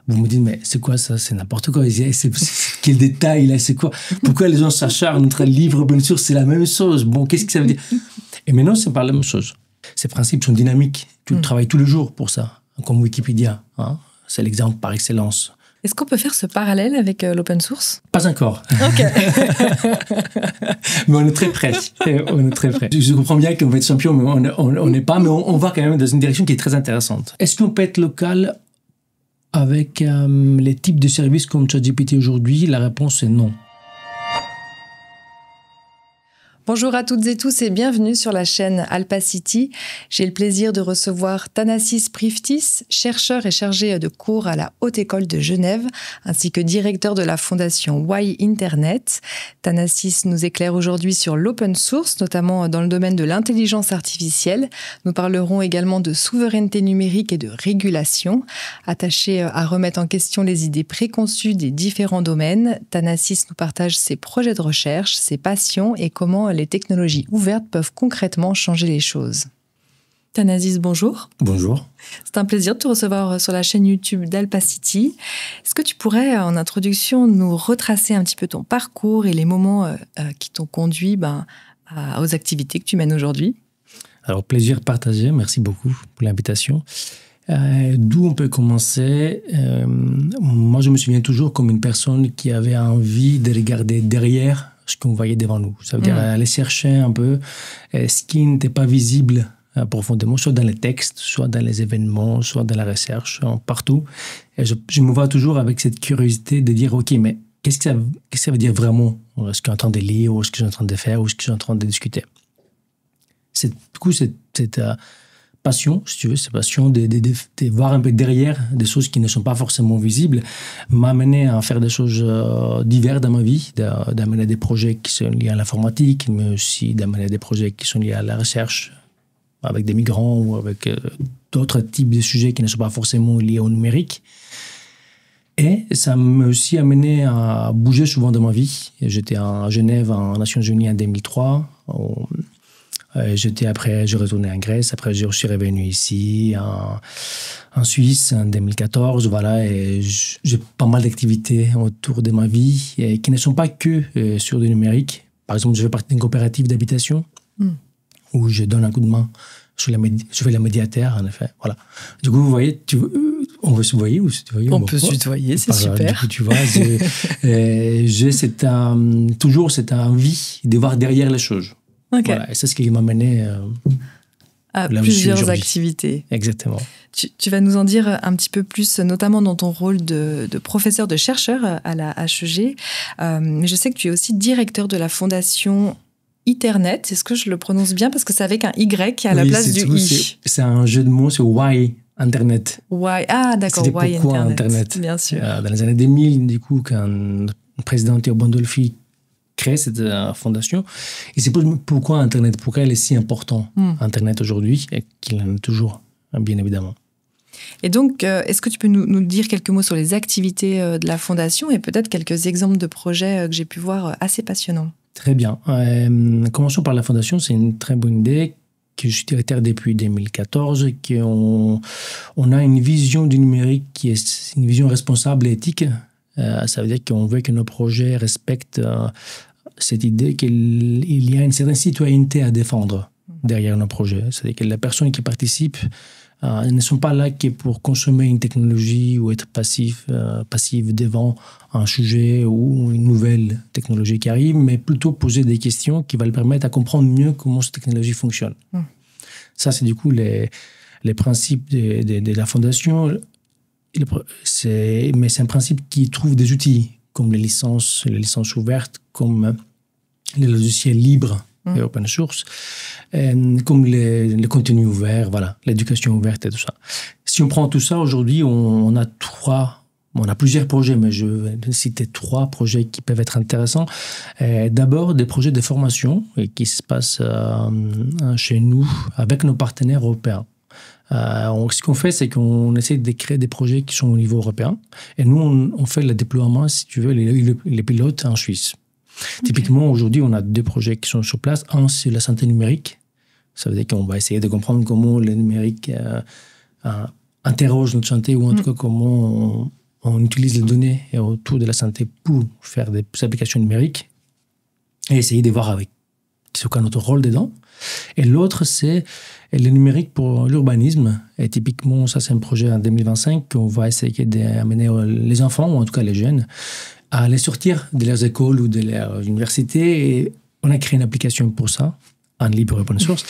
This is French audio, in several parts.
Vous me dites, mais c'est quoi ça? C'est n'importe quoi. Quel détail, là? C'est quoi? Pourquoi les gens s'acharnent entre livre open source? C'est la même chose. Bon, qu'est-ce que ça veut dire? Et maintenant, c'est pas la même chose. Ces principes sont dynamiques. Tu travailles tous les jours pour ça, comme Wikipédia. Hein? C'est l'exemple par excellence. Est-ce qu'on peut faire ce parallèle avec l'open source? Pas encore. Ok. Mais on est très près. On est très près. Je comprends bien qu'on va être champion, mais on n'est pas. Mais on va quand même dans une direction qui est très intéressante. Est-ce qu'on peut être local avec les types de services comme ChatGPT aujourd'hui? La réponse est non. Bonjour à toutes et tous et bienvenue sur la chaîne Alpacity. J'ai le plaisir de recevoir Thanasis Priftis, chercheur et chargé de cours à la Haute École de Genève, ainsi que directeur de la fondation Why Internet. Thanasis nous éclaire aujourd'hui sur l'open source, notamment dans le domaine de l'intelligence artificielle. Nous parlerons également de souveraineté numérique et de régulation. Attaché à remettre en question les idées préconçues des différents domaines, Thanasis nous partage ses projets de recherche, ses passions et comment les technologies ouvertes peuvent concrètement changer les choses. Thanasis, bonjour. Bonjour. C'est un plaisir de te recevoir sur la chaîne YouTube d'Alpacity. Est-ce que tu pourrais, en introduction, nous retracer un petit peu ton parcours et les moments qui t'ont conduit aux activités que tu mènes aujourd'hui? Alors, plaisir partagé. Merci beaucoup pour l'invitation. D'où on peut commencer? Moi, je me souviens toujours comme une personne qui avait envie de regarder derrière ce qu'on voyait devant nous. Ça veut dire aller chercher un peu ce qui n'était pas visible profondément, soit dans les textes, soit dans les événements, soit dans la recherche, partout. Et je me vois toujours avec cette curiosité de dire, OK, mais qu'est-ce que ça veut dire vraiment? Ce que je suis en train de lire, ou ce que je suis en train de faire, ou ce que je suis en train de discuter. Du coup, cette passion, si tu veux, cette passion de voir un peu derrière des choses qui ne sont pas forcément visibles, m'a amené à faire des choses diverses dans ma vie, d'amener des projets qui sont liés à l'informatique, mais aussi d'amener des projets qui sont liés à la recherche, avec des migrants ou avec d'autres types de sujets qui ne sont pas forcément liés au numérique. Et ça m'a aussi amené à bouger souvent dans ma vie. J'étais à Genève, en Nations Unies en 2003. J'ai retourné en Grèce. Après, je suis revenu ici, en Suisse, en 2014. Voilà, et j'ai pas mal d'activités autour de ma vie et qui ne sont pas que sur le numérique. Par exemple, je fais partie d'une coopérative d'habitation où je donne un coup de main. Je fais la médiataire, en effet. Voilà. Du coup, vous voyez, on veut se voyer ou se tutoyer? On peut se tutoyer, c'est super. Du coup, tu vois, j'ai toujours cette envie de voir derrière les choses. Okay. Voilà, et c'est ce qui m'a mené à plusieurs activités. Exactement. Tu vas nous en dire un petit peu plus, notamment dans ton rôle de professeur, de chercheur à la HEG. Mais je sais que tu es aussi directeur de la fondation Internet. Est-ce que je le prononce bien? Parce que c'est avec un Y à la place du I. C'est un jeu de mots, c'est Why Internet. Why? Ah, d'accord, Why pourquoi Internet. Bien sûr. Dans les années 2000, du coup, quand le président Théo Pandolfi crée cette fondation, il s'est posé pourquoi Internet, pourquoi il est si important, Internet aujourd'hui, et qu'il en est toujours, bien évidemment. Et donc, est-ce que tu peux nous dire quelques mots sur les activités de la fondation et peut-être quelques exemples de projets que j'ai pu voir assez passionnants? Très bien. Commençons par la fondation, c'est une très bonne idée, que je suis directeur depuis 2014, qu'on a une vision du numérique qui est une vision responsable et éthique. Ça veut dire qu'on veut que nos projets respectent cette idée qu'il y a une certaine citoyenneté à défendre derrière nos projets. C'est-à-dire que les personnes qui participent ne sont pas là que pour consommer une technologie ou être passif devant un sujet ou une nouvelle technologie qui arrive, mais plutôt poser des questions qui vont leur permettre de comprendre mieux comment cette technologie fonctionne. Ça, c'est du coup les principes de la fondation. Mais c'est un principe qui trouve des outils comme les licences ouvertes, comme les logiciels libres et open source, comme les contenus ouverts, voilà, l'éducation ouverte et tout ça. Si on prend tout ça, aujourd'hui, on a plusieurs projets, mais je vais citer 3 projets qui peuvent être intéressants. D'abord, des projets de formation qui se passent chez nous avec nos partenaires européens. Ce qu'on fait, c'est qu'on essaie de créer des projets qui sont au niveau européen. Et nous, on fait le déploiement, si tu veux, les pilotes en Suisse. Okay. Typiquement, aujourd'hui, on a 2 projets qui sont sur place. Un, c'est la santé numérique. Ça veut dire qu'on va essayer de comprendre comment le numérique interroge notre santé, ou en tout cas comment on utilise les données autour de la santé pour faire des applications numériques et essayer de voir avec c'est quoi notre rôle dedans. Et l'autre, c'est le numérique pour l'urbanisme. Et typiquement, ça, c'est un projet en 2025 qu'on va essayer d'amener les enfants, ou en tout cas les jeunes, à les sortir de leurs écoles ou de leur université. Et on a créé une application pour ça, en libre open source,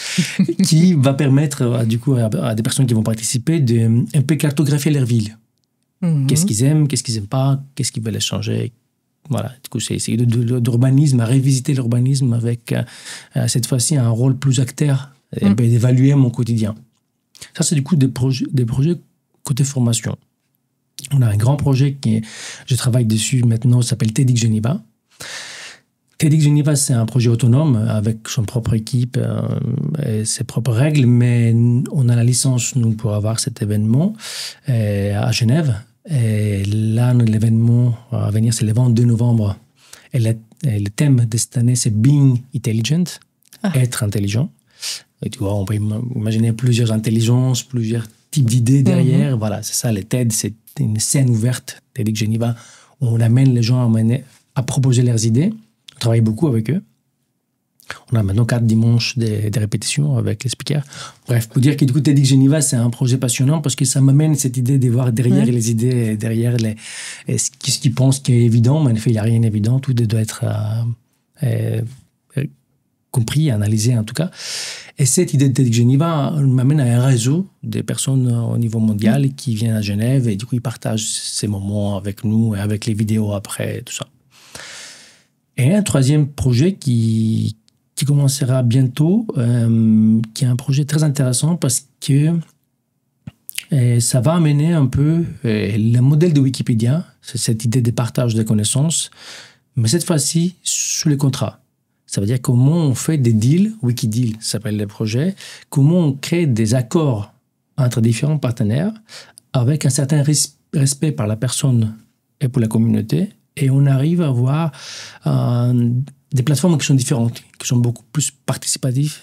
qui va permettre du coup, à des personnes qui vont participer de un peu cartographier leur ville. Qu'est-ce qu'ils aiment, qu'est-ce qu'ils n'aiment pas, qu'est-ce qu'ils veulent changer. Voilà, du coup, c'est essayer d'urbanisme, à révisiter l'urbanisme avec cette fois-ci un rôle plus acteur et d'évaluer mon quotidien. Ça, c'est du coup des projets côté formation. On a un grand projet je travaille dessus maintenant, ça s'appelle TEDx Geneva. TEDx Geneva, c'est un projet autonome avec son propre équipe et ses propres règles, mais on a la licence, nous, pour avoir cet événement à Genève. Et là, l'événement à venir, c'est le 22 novembre. Et le thème de cette année, c'est Being Intelligent, être intelligent. Et tu vois, on peut imaginer plusieurs intelligences, plusieurs types d'idées derrière. Voilà, c'est ça, les TED, c'est une scène ouverte, TEDx Geneva, où on amène les gens à proposer leurs idées. On travaille beaucoup avec eux. On a maintenant 4 dimanches de répétitions avec les speakers. Bref, pour dire que du coup, TEDx Geneva, c'est un projet passionnant parce que ça m'amène cette idée de voir derrière les idées, derrière ce qu'ils pensent qui est évident. Mais en effet, il n'y a rien d'évident. Tout doit être compris, analysé en tout cas. Et cette idée de TEDx Geneva m'amène à un réseau de personnes au niveau mondial qui viennent à Genève et du coup, ils partagent ces moments avec nous et avec les vidéos après, tout ça. Et un troisième projet qui commencera bientôt, qui est un projet très intéressant parce que ça va amener un peu le modèle de Wikipédia, c'est cette idée de partage de connaissances, mais cette fois-ci sous les contrats. Ça veut dire comment on fait des deals, Wikideal s'appelle le projet, comment on crée des accords entre différents partenaires avec un certain respect par la personne et pour la communauté, et on arrive à avoir des plateformes qui sont différentes, qui sont beaucoup plus participatives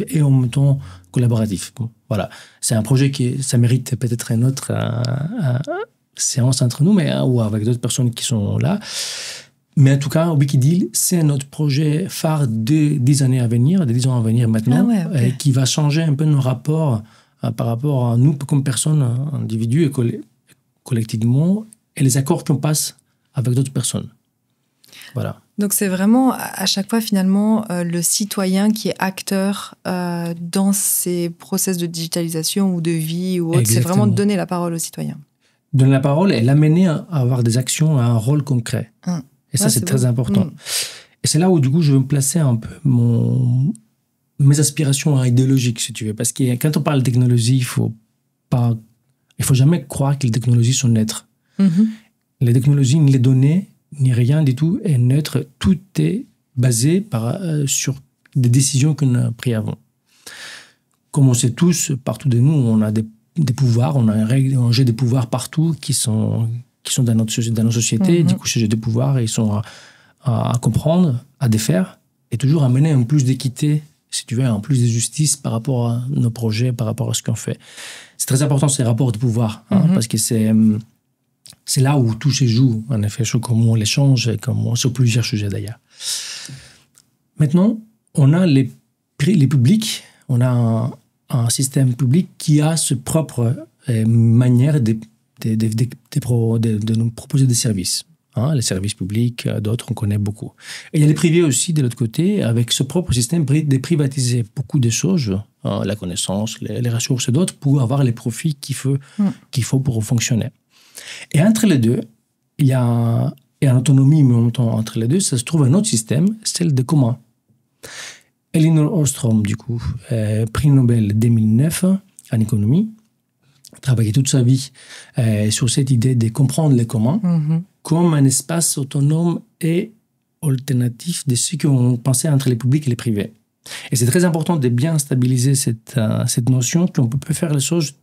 et en même temps collaboratives. Bon, voilà. C'est un projet ça mérite peut-être une autre séance entre nous, ou avec d'autres personnes qui sont là. Mais en tout cas, Wikideal, c'est notre projet phare de 10 années à venir, de 10 ans à venir maintenant, et qui va changer un peu nos rapports par rapport à nous comme personnes, individus et collectivement, et les accords qu'on passe avec d'autres personnes. Voilà. Donc c'est vraiment à chaque fois finalement le citoyen qui est acteur dans ces process de digitalisation ou de vie ou autre. Exactement. C'est vraiment donner la parole au citoyen. Donner la parole et l'amener à avoir des actions, à un rôle concret. Et ça, c'est très important. Et c'est là où du coup je veux me placer un peu mes aspirations idéologiques, si tu veux. Parce que quand on parle de technologie, il faut jamais croire que les technologies sont neutres. Les technologies, ni les données, ni rien du tout est neutre. Tout est basé sur des décisions qu'on a prises avant. Comme on sait tous, partout de nous, on a des pouvoirs, on a un jeu de pouvoirs partout qui sont dans nos sociétés. Du coup, ces jeux de pouvoirs, ils sont à comprendre, à défaire, et toujours amener un plus d'équité, si tu veux, un plus de justice par rapport à nos projets, par rapport à ce qu'on fait. C'est très important, ces rapports de pouvoir, parce que c'est là où tout se joue, en effet, sur comment on les change, sur plusieurs sujets d'ailleurs. Maintenant, on a les publics, on a un système public qui a sa propre manière de nous proposer des services. Les services publics, d'autres, on connaît beaucoup. Et il y a les privés aussi, de l'autre côté, avec ce propre système de privatiser beaucoup de choses, la connaissance, les ressources et d'autres, pour avoir les profits qu'il faut pour fonctionner. Et entre les deux, il y a une autonomie, mais en même temps, entre les deux, ça se trouve un autre système, celle de commun. Elinor Ostrom, du coup, prix Nobel 2009 en économie, travaillé toute sa vie sur cette idée de comprendre les communs comme un espace autonome et alternatif de ce qu'on pensait entre les publics et les privés. Et c'est très important de bien stabiliser cette notion qu'on peut faire les choses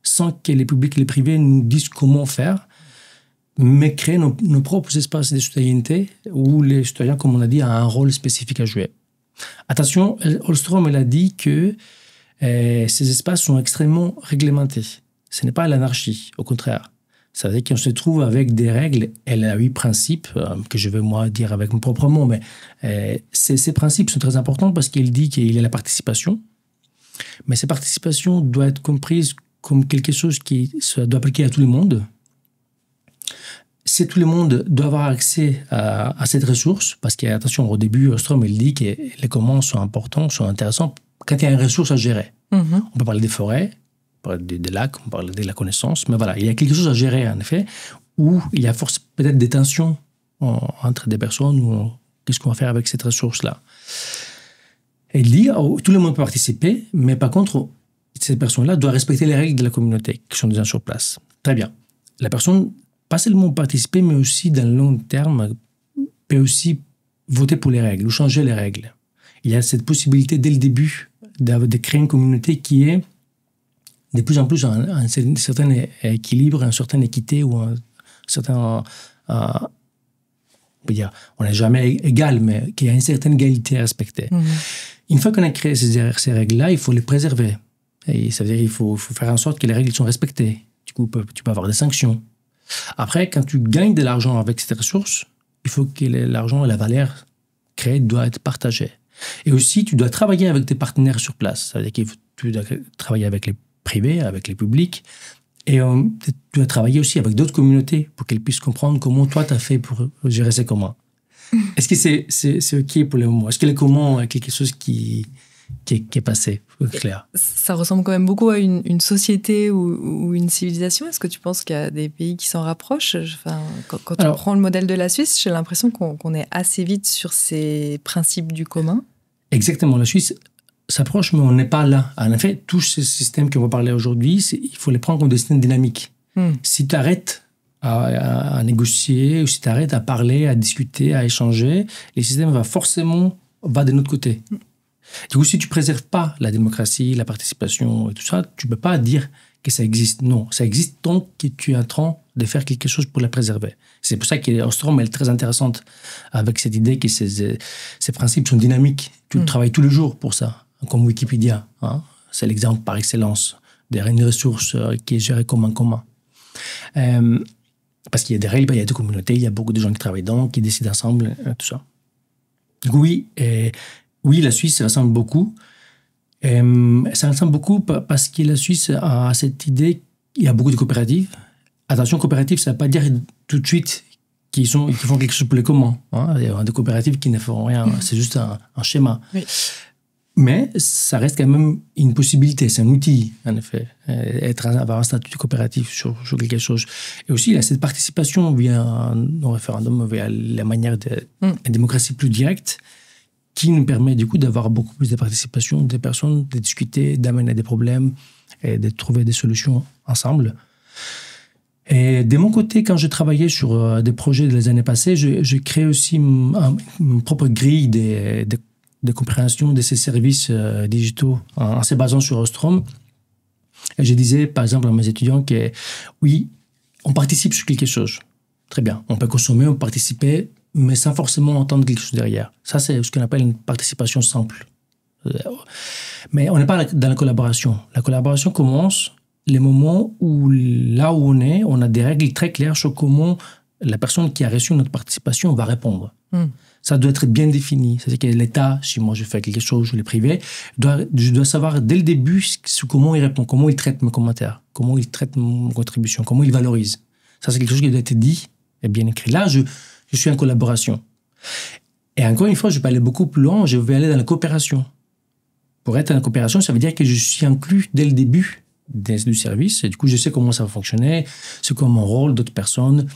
sans que les publics et les privés nous disent comment faire, mais créer nos propres espaces de citoyenneté où les citoyens, comme on a dit, ont un rôle spécifique à jouer. Attention, Ostrom, elle a dit que ces espaces sont extrêmement réglementés. Ce n'est pas l'anarchie, au contraire. Ça veut dire qu'on se trouve avec des règles, elle a 8 principes, que je vais moi dire avec mon propre mot, mais ces principes sont très importants parce qu'il dit qu'il y a la participation, mais cette participation doit être comprise comme quelque chose qui doit appliquer à tout le monde. Si tout le monde doit avoir accès à cette ressource, parce qu'attention, au début, Ostrom, il dit que les communs sont importants, sont intéressants quand il y a une ressource à gérer. Mm-hmm. On peut parler des forêts, on peut parler des lacs, on peut parler de la connaissance, mais voilà, il y a quelque chose à gérer, en effet, où il y a peut-être des tensions entre des personnes, ou qu'est-ce qu'on va faire avec cette ressource-là. Et il dit, tout le monde peut participer, mais par contre, cette personne-là doit respecter les règles de la communauté qui sont déjà sur place. Très bien. La personne, pas seulement participer, mais aussi dans le long terme, peut aussi voter pour les règles ou changer les règles. Il y a cette possibilité dès le début de créer une communauté qui est de plus en plus un certain équilibre, une certaine équité ou un certain... on peut dire, on n'est jamais égal, mais qu'il y a une certaine égalité à respecter. Mmh. Une fois qu'on a créé ces règles-là, il faut les préserver. Et ça veut dire qu'il faut faire en sorte que les règles sont respectées. Du coup, tu peux avoir des sanctions. Après, quand tu gagnes de l'argent avec cette ressource, il faut que l'argent et la valeur créée doivent être partagées. Et aussi, tu dois travailler avec tes partenaires sur place. Ça veut dire que tu dois travailler avec les privés, avec les publics. Et tu dois travailler aussi avec d'autres communautés pour qu'elles puissent comprendre comment toi, tu as fait pour gérer ces communs. Est-ce que c'est OK pour le moment? Est-ce que les communs est quelque chose qui est passé, clair? Ça ressemble quand même beaucoup à une société ou une civilisation. Est-ce que tu penses qu'il y a des pays qui s'en rapprochent? Enfin, quand on prend le modèle de la Suisse, j'ai l'impression qu'on est assez vite sur ces principes du commun. Exactement. La Suisse s'approche, mais on n'est pas là. En effet, tous ces systèmes qu'on va parler aujourd'hui, il faut les prendre comme des systèmes dynamiques. Si tu arrêtes à négocier, ou si tu arrêtes à parler, à discuter, à échanger, les systèmes va de notre côté. Du coup, si tu ne préserves pas la démocratie, la participation et tout ça, tu ne peux pas dire que ça existe. Non, ça existe tant que tu es en train de faire quelque chose pour la préserver. C'est pour ça qu'Ostrom est très intéressante avec cette idée que ces principes sont dynamiques. Tu travailles tous les jours pour ça, comme Wikipédia. Hein? C'est l'exemple par excellence d'une ressource qui est gérée comme un commun. Parce qu'il y a des règles, il y a des communautés, il y a beaucoup de gens qui travaillent dedans, qui décident ensemble, tout ça. Oui, la Suisse ressemble beaucoup. Ça ressemble beaucoup parce que la Suisse a cette idée, il y a beaucoup de coopératives. Attention, coopératives, ça ne veut pas dire tout de suite qu'ils font quelque chose pour les communs. Hein. Il y a des coopératives qui ne font rien, c'est juste un schéma. Oui. Mais ça reste quand même une possibilité, c'est un outil, en effet, avoir un statut de coopératif sur quelque chose. Et aussi, il y a cette participation via un référendum, via la manière d'une démocratie plus directe, qui nous permet du coup d'avoir beaucoup plus de participation des personnes, de discuter, d'amener des problèmes et de trouver des solutions ensemble. Et de mon côté, quand je travaillais sur des projets des années passées, je créé aussi une propre grille de compréhension de ces services digitaux en se basant sur Ostrom. Et je disais, par exemple, à mes étudiants que oui, on participe sur quelque chose. Très bien. On peut consommer, on peut participer, mais sans forcément entendre quelque chose derrière. Ça, c'est ce qu'on appelle une participation simple. Mais on n'est pas dans la collaboration. La collaboration commence les moments où, là où on a des règles très claires sur comment la personne qui a reçu notre participation va répondre. Ça doit être bien défini. C'est-à-dire que l'État, si moi je fais quelque chose, je l'ai privé, je dois savoir dès le début comment il répond, comment il traite mes commentaires, comment il traite mon contribution, comment il valorise. Ça, c'est quelque chose qui doit être dit et bien écrit. Là, je suis en collaboration. Et encore une fois, je vais aller beaucoup plus loin, je vais aller dans la coopération. Pour être en coopération, ça veut dire que je suis inclus dès le début du service, et du coup, je sais comment ça va fonctionner, c'est quoi mon rôle, d'autres personnes.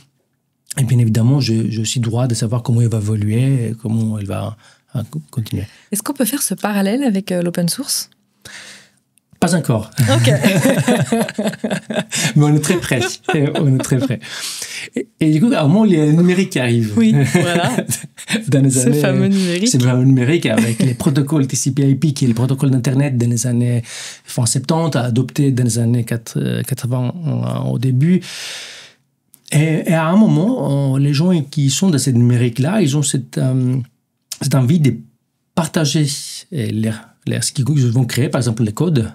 Et bien évidemment, j'ai aussi droit de savoir comment il va évoluer, et comment il va continuer. Est-ce qu'on peut faire ce parallèle avec l'open source ? Pas encore. Ok. Mais on est très près. Et du coup, à un moment, il y a le numérique qui arrive. Oui, voilà. Dans les années, fameux numérique. Ce fameux numérique avec les protocoles TCP/IP, qui est le protocole d'Internet dans les années fin 70, adopté dans les années 80 au début. Et à un moment, les gens qui sont dans ce numérique-là, ils ont cette envie de partager ce qu'ils vont créer, par exemple les codes,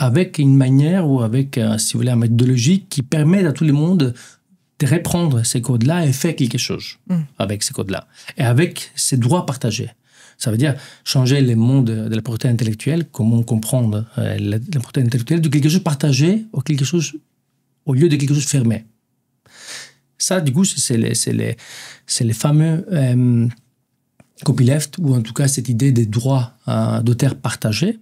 avec une manière ou avec, si vous voulez, une méthodologie qui permet à tout le monde de reprendre ces codes-là et faire quelque chose avec ces codes-là. Et avec ces droits partagés. Ça veut dire changer le monde de la propriété intellectuelle, comment comprendre la propriété intellectuelle, de quelque chose partagé au lieu de quelque chose fermé. Ça, du coup, c'est les fameux copyleft, ou en tout cas cette idée des droits d'auteur partagés,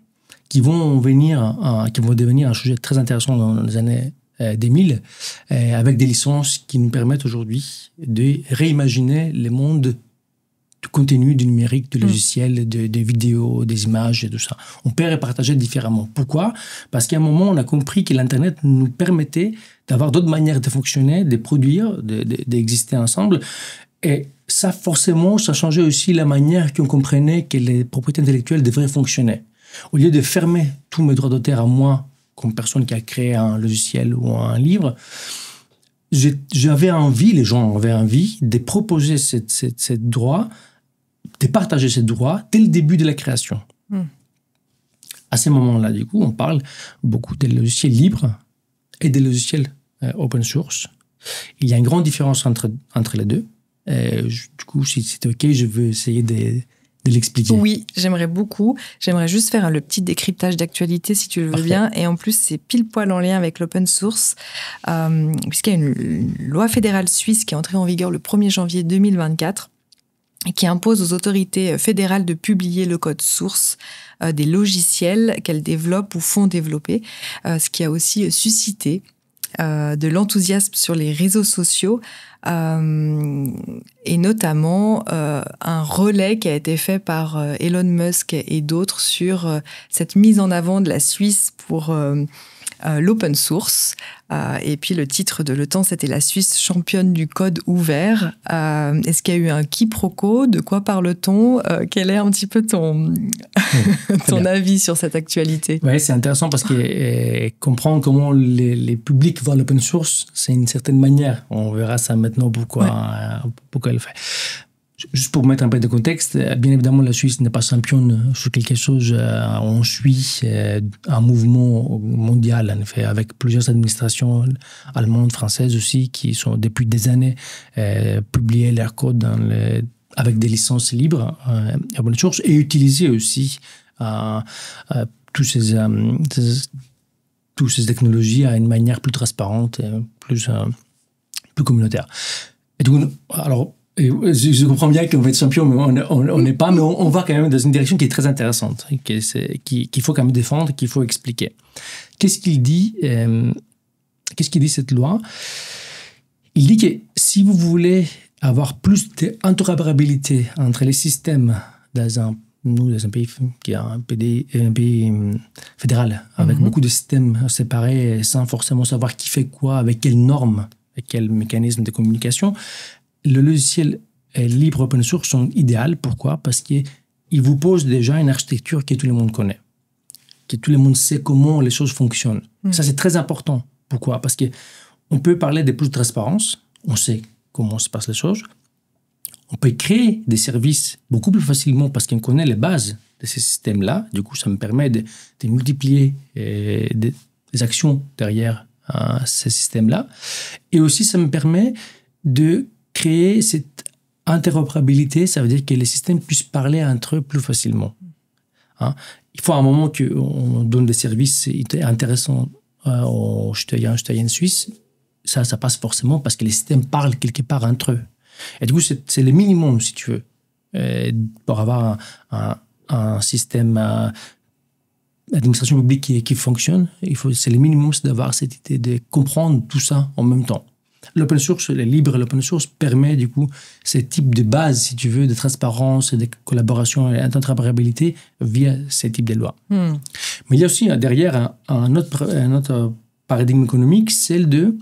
qui vont devenir un sujet très intéressant dans les années 2000, avec des licences qui nous permettent aujourd'hui de réimaginer le monde du contenu, du numérique, du logiciel, des vidéos, des images et tout ça. On peut les partager différemment. Pourquoi? Parce qu'à un moment, on a compris que l'Internet nous permettait d'avoir d'autres manières de fonctionner, de produire, d'exister ensemble. Et ça, forcément, ça changeait aussi la manière qu'on comprenait que les propriétés intellectuelles devraient fonctionner. Au lieu de fermer tous mes droits d'auteur à moi, comme personne qui a créé un logiciel ou un livre, j'avais envie, les gens avaient envie de proposer ce droit, de partager ce droit dès le début de la création. À ce moment-là, du coup, on parle beaucoup des logiciels libres et des logiciels open source. Il y a une grande différence entre les deux. Du coup, si c'est OK, je veux essayer de l'expliquer. Oui, j'aimerais beaucoup. J'aimerais juste faire le petit décryptage d'actualité, si tu le veux bien. Et en plus, c'est pile poil en lien avec l'open source, puisqu'il y a une loi fédérale suisse qui est entrée en vigueur le 1er janvier 2024 et qui impose aux autorités fédérales de publier le code source des logiciels qu'elles développent ou font développer, ce qui a aussi suscité de l'enthousiasme sur les réseaux sociaux, et notamment un relais qui a été fait par Elon Musk et d'autres sur cette mise en avant de la Suisse pour l'open source. Et puis le titre de Le Temps, c'était « La Suisse championne du code ouvert ». Est-ce qu'il y a eu un quiproquo? De quoi parle-t-on? Quel est un petit peu ton avis sur cette actualité? Oui, c'est intéressant parce que comprendre comment les publics voient l'open source, c'est une certaine manière. On verra ça maintenant pourquoi elle le fait. Juste pour mettre un peu de contexte, bien évidemment, la Suisse n'est pas championne sur quelque chose. On suit un mouvement mondial, en effet, avec plusieurs administrations allemandes, françaises aussi, qui sont depuis des années publié leur code avec des licences libres, open source, et utiliser aussi toutes ces technologies à une manière plus transparente, plus communautaire. Et donc, alors, je comprends bien qu'on va être champion, mais on n'est pas, mais on va quand même dans une direction qui est très intéressante, qu'il faut quand même défendre, qu'il faut expliquer. Qu'est-ce qu'il dit cette loi? Il dit que si vous voulez avoir plus d'interopérabilité entre les systèmes dans un pays qui est un pays fédéral, avec beaucoup de systèmes séparés, sans forcément savoir qui fait quoi, avec quelles normes, avec quels mécanismes de communication, le logiciel libre open source sont idéaux. Pourquoi? Parce qu'il vous pose déjà une architecture que tout le monde connaît, que tout le monde sait comment les choses fonctionnent. Ça, c'est très important. Pourquoi? Parce qu'on peut parler de plus de transparence, on sait comment se passent les choses. On peut créer des services beaucoup plus facilement parce qu'on connaît les bases de ces systèmes-là. Du coup, ça me permet de multiplier des actions derrière ces systèmes-là. Et aussi, ça me permet de créer cette interopérabilité, ça veut dire que les systèmes puissent parler entre eux plus facilement. Il faut à un moment qu'on donne des services intéressants aux citoyens suisses. Ça passe forcément parce que les systèmes parlent quelque part entre eux. Et du coup, c'est le minimum, si tu veux, pour avoir un système d'administration publique qui fonctionne. C'est le minimum, c'est d'avoir cette idée de comprendre tout ça en même temps. L'open source, le libre, l'open source permet du coup ce type de base, si tu veux, de transparence, de collaboration et d'interopérabilité via ce type de lois. Mais il y a aussi derrière un autre paradigme économique, celle de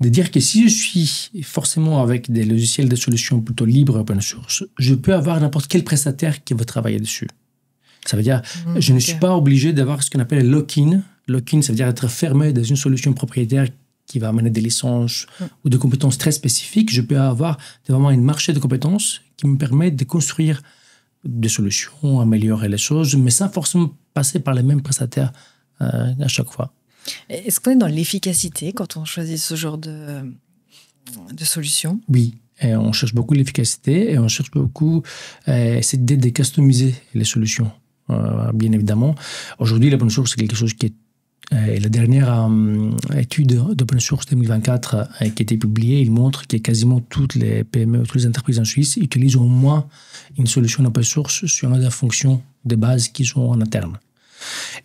dire que si je suis forcément avec des logiciels de solutions plutôt libres open source, je peux avoir n'importe quel prestataire qui va travailler dessus. Ça veut dire, je ne suis pas obligé d'avoir ce qu'on appelle lock-in. Lock-in, ça veut dire être fermé dans une solution propriétaire qui va amener des licences ou des compétences très spécifiques. Je peux avoir vraiment un marché de compétences qui me permet de construire des solutions, améliorer les choses, mais sans forcément passer par les mêmes prestataires à chaque fois. Est-ce qu'on est dans l'efficacité quand on choisit ce genre de solution? Oui. Et on cherche beaucoup l'efficacité et on cherche beaucoup cette idée de customiser les solutions, bien évidemment. Aujourd'hui, l'open source, c'est quelque chose qui est la dernière étude d'open source 2024 qui a été publiée, il montre que quasiment toutes les PME, toutes les entreprises en Suisse utilisent au moins une solution open source sur une des fonctions de base qui sont en interne.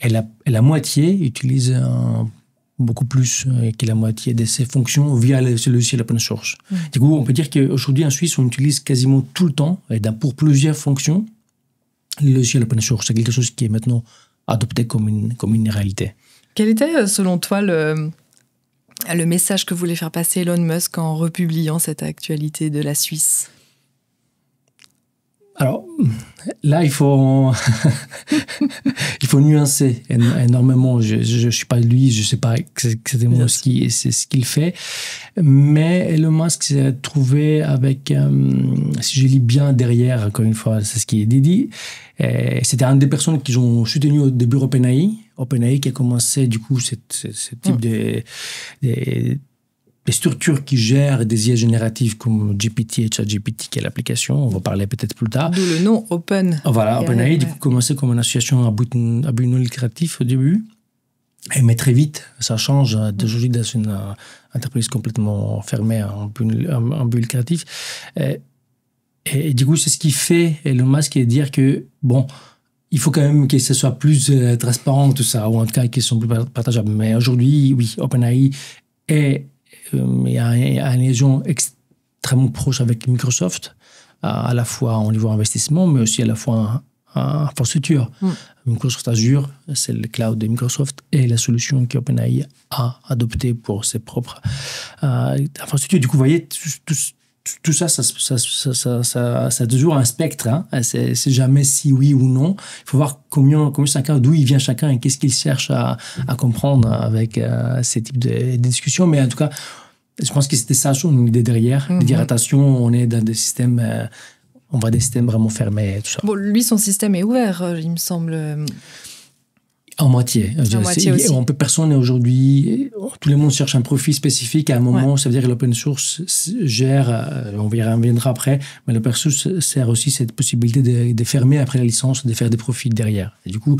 Et la moitié utilise beaucoup plus que la moitié de ces fonctions via le logiciel open source. Du coup, on peut dire qu'aujourd'hui, en Suisse, on utilise quasiment tout le temps, et pour plusieurs fonctions, le logiciel open source. C'est quelque chose qui est maintenant adopté comme une réalité. Quel était, selon toi, le message que voulait faire passer Elon Musk en republiant cette actualité de la Suisse? Alors, là, il faut nuancer énormément. Je ne suis pas lui, je ne sais pas exactement ce qu'il fait. Mais Elon Musk s'est trouvé avec, si je lis bien derrière, encore une fois, c'est ce qui est dit, c'était une des personnes qui ont soutenu au début OpenAI qui a commencé, du coup, ce type des structures qui gèrent des IA génératives comme GPT et ChatGPT, qui est l'application. On va parler peut-être plus tard. D'où le nom Open. Voilà, OpenAI, du coup, commençait comme une association à but non lucratif au début. Mais très vite, ça change d'aujourd'hui dans une entreprise complètement fermée en but lucratif. Et du coup, c'est ce qui fait Elon Musk, est de dire que, bon, il faut quand même que ce soit plus transparent, tout ça, ou en tout cas qu'ils sont plus partageables. Mais aujourd'hui, oui, OpenAI il y a une liaison extrêmement proche avec Microsoft, à la fois au niveau investissement, mais aussi à la fois en infrastructure. Microsoft Azure, c'est le cloud de Microsoft et la solution qu'OpenAI a adoptée pour ses propres infrastructures. Du coup, vous voyez, tout ça, ça toujours un spectre. Hein. C'est jamais si oui ou non. Il faut voir combien chacun, d'où il vient chacun et qu'est-ce qu'il cherche à comprendre avec ces types de discussions. Mais en tout cas, je pense que c'était ça son idée derrière. Dire attention, on est dans des systèmes, on va des systèmes vraiment fermés et tout ça. Bon, lui, son système est ouvert, il me semble. En moitié. Personne aujourd'hui, tout le monde cherche un profil spécifique à un moment. Ça veut dire que l'open source gère, on reviendra après, mais l'open source sert aussi cette possibilité de fermer après la licence, de faire des profits derrière. Et du coup,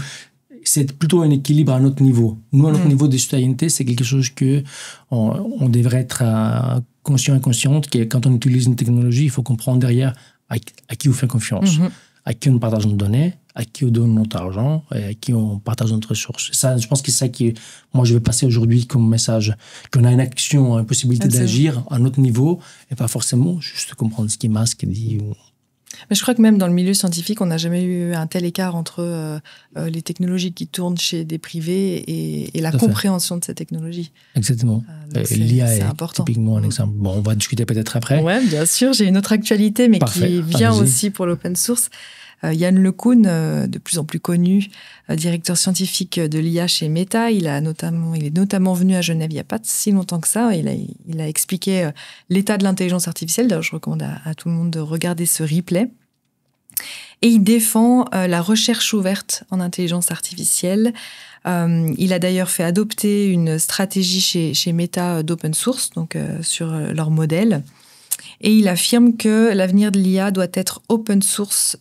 c'est plutôt un équilibre à notre niveau. Nous, à notre niveau de citoyenneté, c'est quelque chose que on devrait être conscient et consciente que quand on utilise une technologie, il faut comprendre derrière à qui on fait confiance, à qui on partage nos données, à qui on donne notre argent et à qui on partage notre ressources. Ça, je pense que c'est ça que moi je vais passer aujourd'hui comme message, qu'on a une action, une possibilité d'agir à notre niveau et pas forcément juste comprendre ce qui masque et dit. Mais je crois que même dans le milieu scientifique, on n'a jamais eu un tel écart entre les technologies qui tournent chez des privés et la compréhension de ces technologies. Exactement. L'IA est important. Typiquement un exemple. Bon, on va discuter peut-être après. Oui, bien sûr. J'ai une autre actualité, mais qui vient aussi pour l'open source. Yann LeCun, de plus en plus connu, directeur scientifique de l'IA chez Meta, il est notamment venu à Genève il n'y a pas si longtemps que ça. Il a expliqué l'état de l'intelligence artificielle. D'ailleurs, je recommande à tout le monde de regarder ce replay. Et il défend la recherche ouverte en intelligence artificielle. Il a d'ailleurs fait adopter une stratégie chez Meta d'open source, donc sur leur modèle. Et il affirme que l'avenir de l'IA doit être open source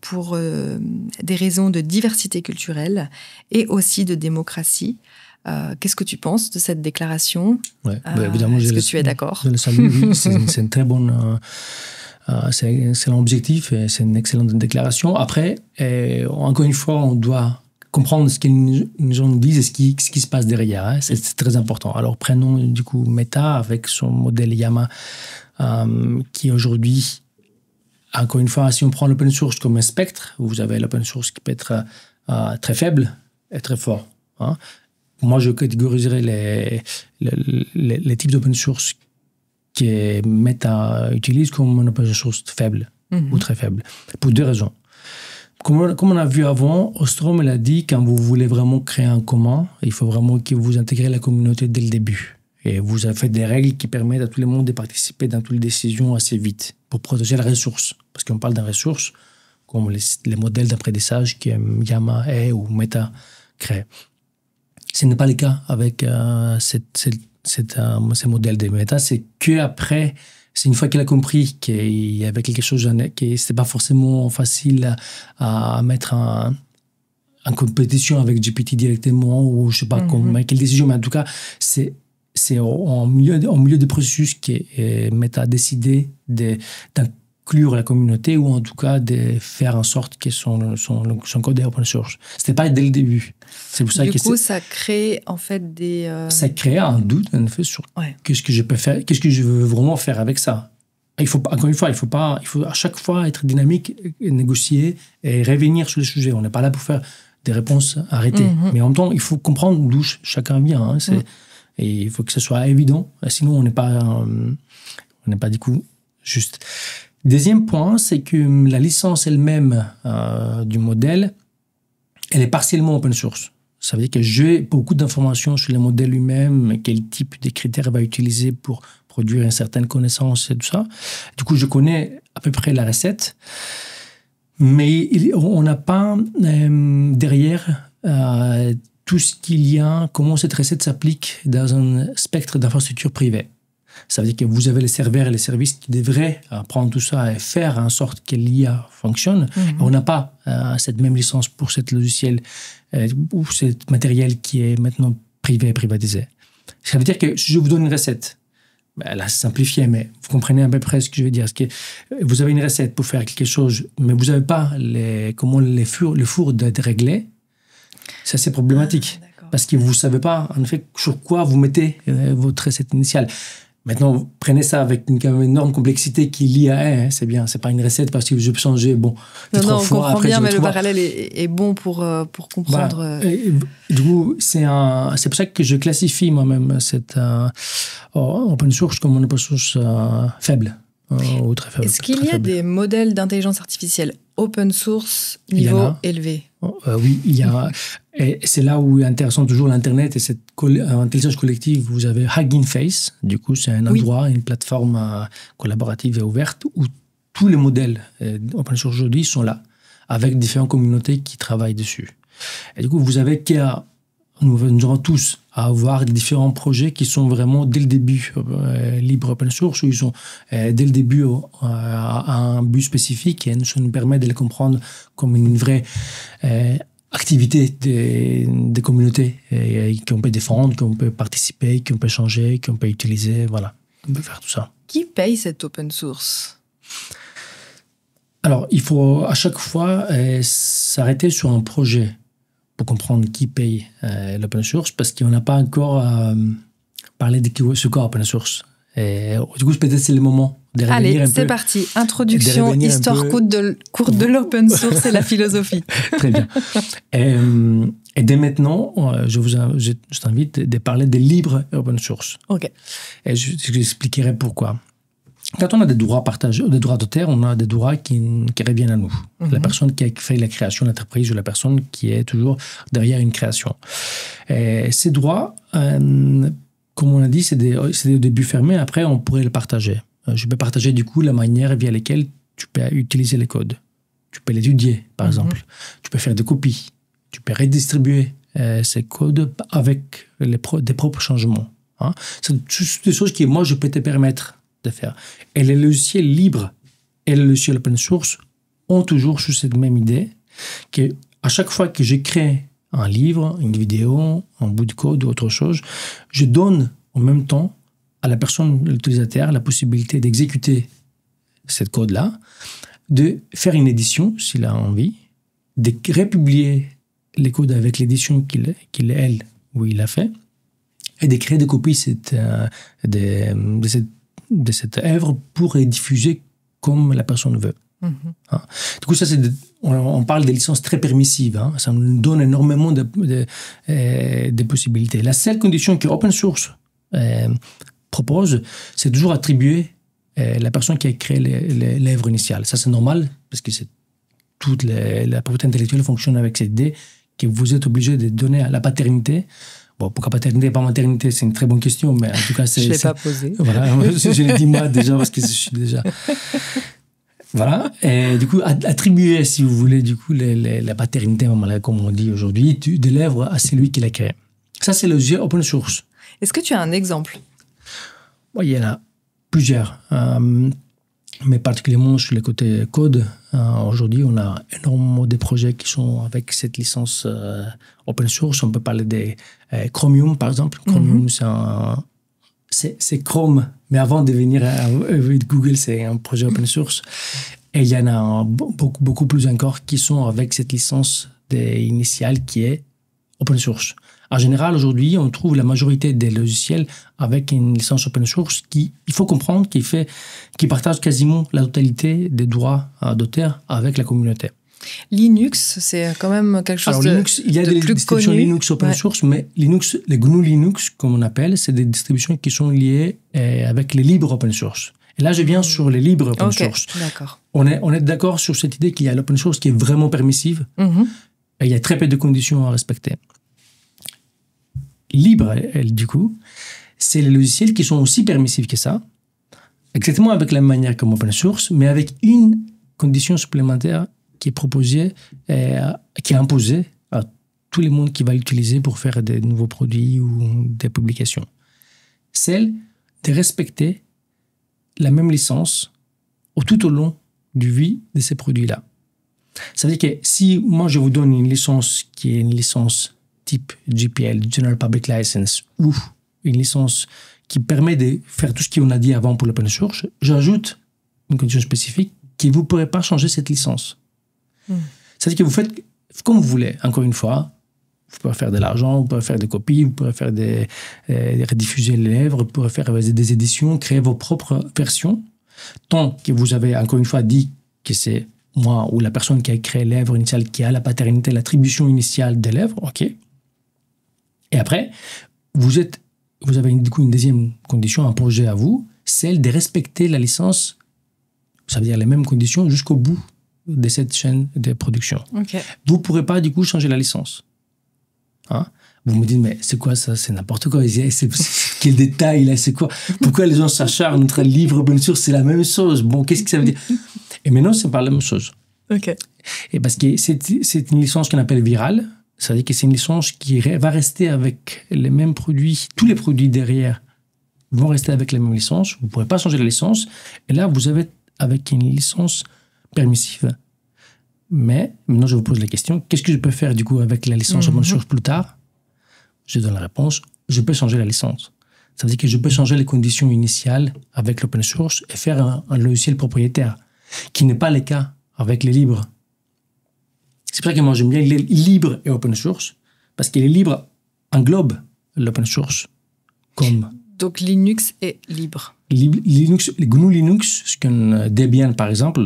pour des raisons de diversité culturelle et aussi de démocratie. Qu'est-ce que tu penses de cette déclaration ? Évidemment, est-ce que tu es d'accord ? Je le salue, oui. C'est une très bonne... c'est un excellent objectif et c'est une excellente déclaration. Après, encore une fois, on doit comprendre ce que les gens nous disent et ce qui se passe derrière. Hein. C'est très important. Alors, prenons du coup Meta avec son modèle Llama, qui aujourd'hui, encore une fois, si on prend l'open source comme un spectre, vous avez l'open source qui peut être très faible et très fort. Hein. Moi, je catégoriserais les types d'open source que Meta utilise comme un open source faible ou très faible, pour deux raisons. Comme on a vu avant, Ostrom a dit, quand vous voulez vraiment créer un commun, il faut vraiment que vous intégrez la communauté dès le début. Et vous avez fait des règles qui permettent à tout le monde de participer dans toutes les décisions assez vite pour protéger la ressource. Parce qu'on parle d'une ressource comme les modèles d'apprentissage que Llama ou Meta créent. Ce n'est pas le cas avec ces modèles de méta. C'est qu'après, c'est une fois qu'il a compris qu'il y avait quelque chose, que c'était pas forcément facile à mettre en compétition avec GPT directement, ou je sais pas quelle décision, mais en tout cas, c'est au milieu du processus que Meta a décidé d'inclure la communauté, ou en tout cas de faire en sorte que son code est open source. C'était pas dès le début. C'est pour ça du coup, ça crée en fait ça crée un doute en fait sur qu'est-ce que je peux faire, qu'est-ce que je veux vraiment faire avec ça. Encore une fois, il faut à chaque fois être dynamique, négocier et revenir sur le sujet. On n'est pas là pour faire des réponses arrêtées. Mais en même temps, il faut comprendre d'où chacun vient. Hein. Et il faut que ce soit évident. Sinon, on n'est pas du coup juste. Deuxième point, c'est que la licence elle-même du modèle, elle est partiellement open source. Ça veut dire que j'ai beaucoup d'informations sur le modèle lui-même, quel type de critères va utiliser pour produire une certaine connaissance et tout ça. Du coup, je connais à peu près la recette, mais on n'a pas derrière tout ce qu'il y a, comment cette recette s'applique dans un spectre d'infrastructures privées. Ça veut dire que vous avez les serveurs et les services qui devraient prendre tout ça et faire en sorte que l'IA fonctionne. On n'a pas cette même licence pour ce logiciel ou ce matériel qui est maintenant privé et privatisé. Ça veut dire que si je vous donne une recette, là c'est simplifié, mais vous comprenez à peu près ce que je veux dire. Parce que vous avez une recette pour faire quelque chose, mais vous n'avez pas comment le four d'être réglé. Ça, c'est problématique. Parce que vous ne savez pas, en effet, sur quoi vous mettez votre recette initiale. Maintenant, prenez ça avec une énorme complexité qui lie à hein, c'est bien, c'est pas une recette parce que je peux changer, bon, non, on fois, comprend bien, mais le parallèle est bon pour comprendre. Voilà. Du coup, c'est pour ça que je classifie moi-même cette open source comme une open source faible. Ou très faible. Est-ce qu'il y a des modèles d'intelligence artificielle open source niveau élevé? Oui, il y a. Et c'est là où est intéressant toujours l'Internet et cette intelligence collective. Vous avez Hugging Face, du coup, c'est un endroit, une plateforme collaborative et ouverte où tous les modèles open source aujourd'hui sont là, avec différentes communautés qui travaillent dessus. Et du coup, vous avez nous aurons tous à avoir différents projets qui sont vraiment dès le début libre open source, où ils sont dès le début à un but spécifique et ça nous permet de les comprendre comme une vraie activité des communautés qu'on peut défendre, qu'on peut participer, qu'on peut changer, qu'on peut utiliser, voilà, on peut faire tout ça. Qui paye cette open source? Alors, il faut à chaque fois s'arrêter sur un projet pour comprendre qui paye l'open source, parce qu'on n'a pas encore parlé de ce qu'est open source. Et, du coup, peut-être c'est le moment de revenir un peu. Allez, c'est parti. Introduction, histoire courte de l'open source et la philosophie. Très bien. Et dès maintenant, je t'invite de parler de libre open source. OK. Et je expliquerai pourquoi. Quand on a des droits partagés, des droits d'auteur, on a des droits qui reviennent à nous. La personne qui a fait la création de l'entreprise ou la personne qui est toujours derrière une création. Et ces droits, comme on a dit, c'est des débuts fermés. Après, on pourrait les partager. Je peux partager du coup la manière via laquelle tu peux utiliser les codes. Tu peux l'étudier, par exemple. Tu peux faire des copies. Tu peux redistribuer ces codes avec des propres changements. Hein. C'est juste des choses que moi, je peux te permettre de faire. Et les logiciels libres et les logiciels open source ont toujours cette même idée que à chaque fois que je crée un livre, une vidéo, un bout de code ou autre chose, je donne en même temps à la personne, l'utilisateur, la possibilité d'exécuter cette code-là, de faire une édition s'il a envie, de republier les codes avec l'édition qu'il elle ou il a fait, et de créer des copies de cette œuvre pour les diffuser comme la personne veut. Hein? Du coup, ça, on parle de licences très permissives. Hein? Ça nous donne énormément de possibilités. La seule condition que open source propose, c'est toujours attribuer la personne qui a créé l'œuvre initiale. Ça, c'est normal, parce que toute la propriété intellectuelle fonctionne avec cette idée que vous êtes obligé de donner à la paternité. Bon, pourquoi paternité et pas maternité, c'est une très bonne question, mais en tout cas, c'est... Je ne l'ai pas posé. Voilà, je l'ai dit moi déjà, parce que je suis déjà... Voilà, et du coup, attribuer, si vous voulez, du coup, la paternité, comme on dit aujourd'hui, de l'œuvre à celui qui l'a créé. Ça, c'est le logiciel open source. Est-ce que tu as un exemple? Oui, il y en a plusieurs. Mais particulièrement sur le côté code, aujourd'hui, on a énormément de projets qui sont avec cette licence open source. On peut parler de Chromium, par exemple. Chromium, c'est Chrome, mais avant de venir avec Google, c'est un projet open source. Et il y en a beaucoup plus encore qui sont avec cette licence initiale qui est open source. En général, aujourd'hui, on trouve la majorité des logiciels avec une licence open source il faut comprendre, qui partage quasiment la totalité des droits d'auteur avec la communauté. Linux, c'est quand même quelque chose Linux, il y a des distributions Linux open source, mais Linux, les GNU Linux, comme on appelle, c'est des distributions qui sont liées avec les libres open source. Et là, je viens sur les libres open source. D'accord. On est d'accord sur cette idée qu'il y a l'open source qui est vraiment permissive. Et il y a très peu de conditions à respecter. Libre, du coup, c'est les logiciels qui sont aussi permissifs que ça, exactement avec la même manière comme open source, mais avec une condition supplémentaire qui est proposée, qui est imposée à tout le monde qui va l'utiliser pour faire des nouveaux produits ou des publications. Celle de respecter la même licence tout au long du vie de ces produits-là. Ça veut dire que si moi je vous donne une licence qui est une licence type GPL, General Public License, ou une licence qui permet de faire tout ce qu'on a dit avant pour l'open source, j'ajoute une condition spécifique que vous ne pourrez pas changer cette licence. C'est-à-dire que vous faites comme vous voulez. Encore une fois, vous pouvez faire de l'argent, vous pouvez faire des copies, vous pouvez faire rediffuser les livres, vous pouvez faire des éditions, créer vos propres versions, tant que vous avez, encore une fois, dit que c'est moi ou la personne qui a créé l'œuvre initiale qui a la paternité, l'attribution initiale de l'œuvre, ok. Et après, vous avez du coup une deuxième condition, un projet à vous, celle de respecter la licence, ça veut dire les mêmes conditions jusqu'au bout de cette chaîne de production. Okay. Vous ne pourrez pas du coup changer la licence. Vous me dites, mais c'est quoi ça? C'est n'importe quoi. Quel détail là? C'est quoi? Pourquoi les gens s'acharnent entre livre open source? C'est la même chose. Bon, qu'est-ce que ça veut dire? Et maintenant, c'est pas la même chose. Ok. Et parce que c'est une licence qu'on appelle virale. Ça veut dire que c'est une licence qui va rester avec les mêmes produits. Tous les produits derrière vont rester avec les mêmes licences. Vous ne pourrez pas changer la licence. Et là, vous avez avec une licence permissive. Mais maintenant, je vous pose la question, qu'est-ce que je peux faire du coup avec la licence open source plus tard? Je donne la réponse, je peux changer la licence. Ça veut dire que je peux changer les conditions initiales avec l'open source et faire un logiciel propriétaire, qui n'est pas le cas avec les libres. C'est pour ça que moi j'aime bien les libres et open source, parce que les libres englobent l'open source comme... Donc Linux est libre. Linux, les GNU Linux, ce qu'on Debian par exemple,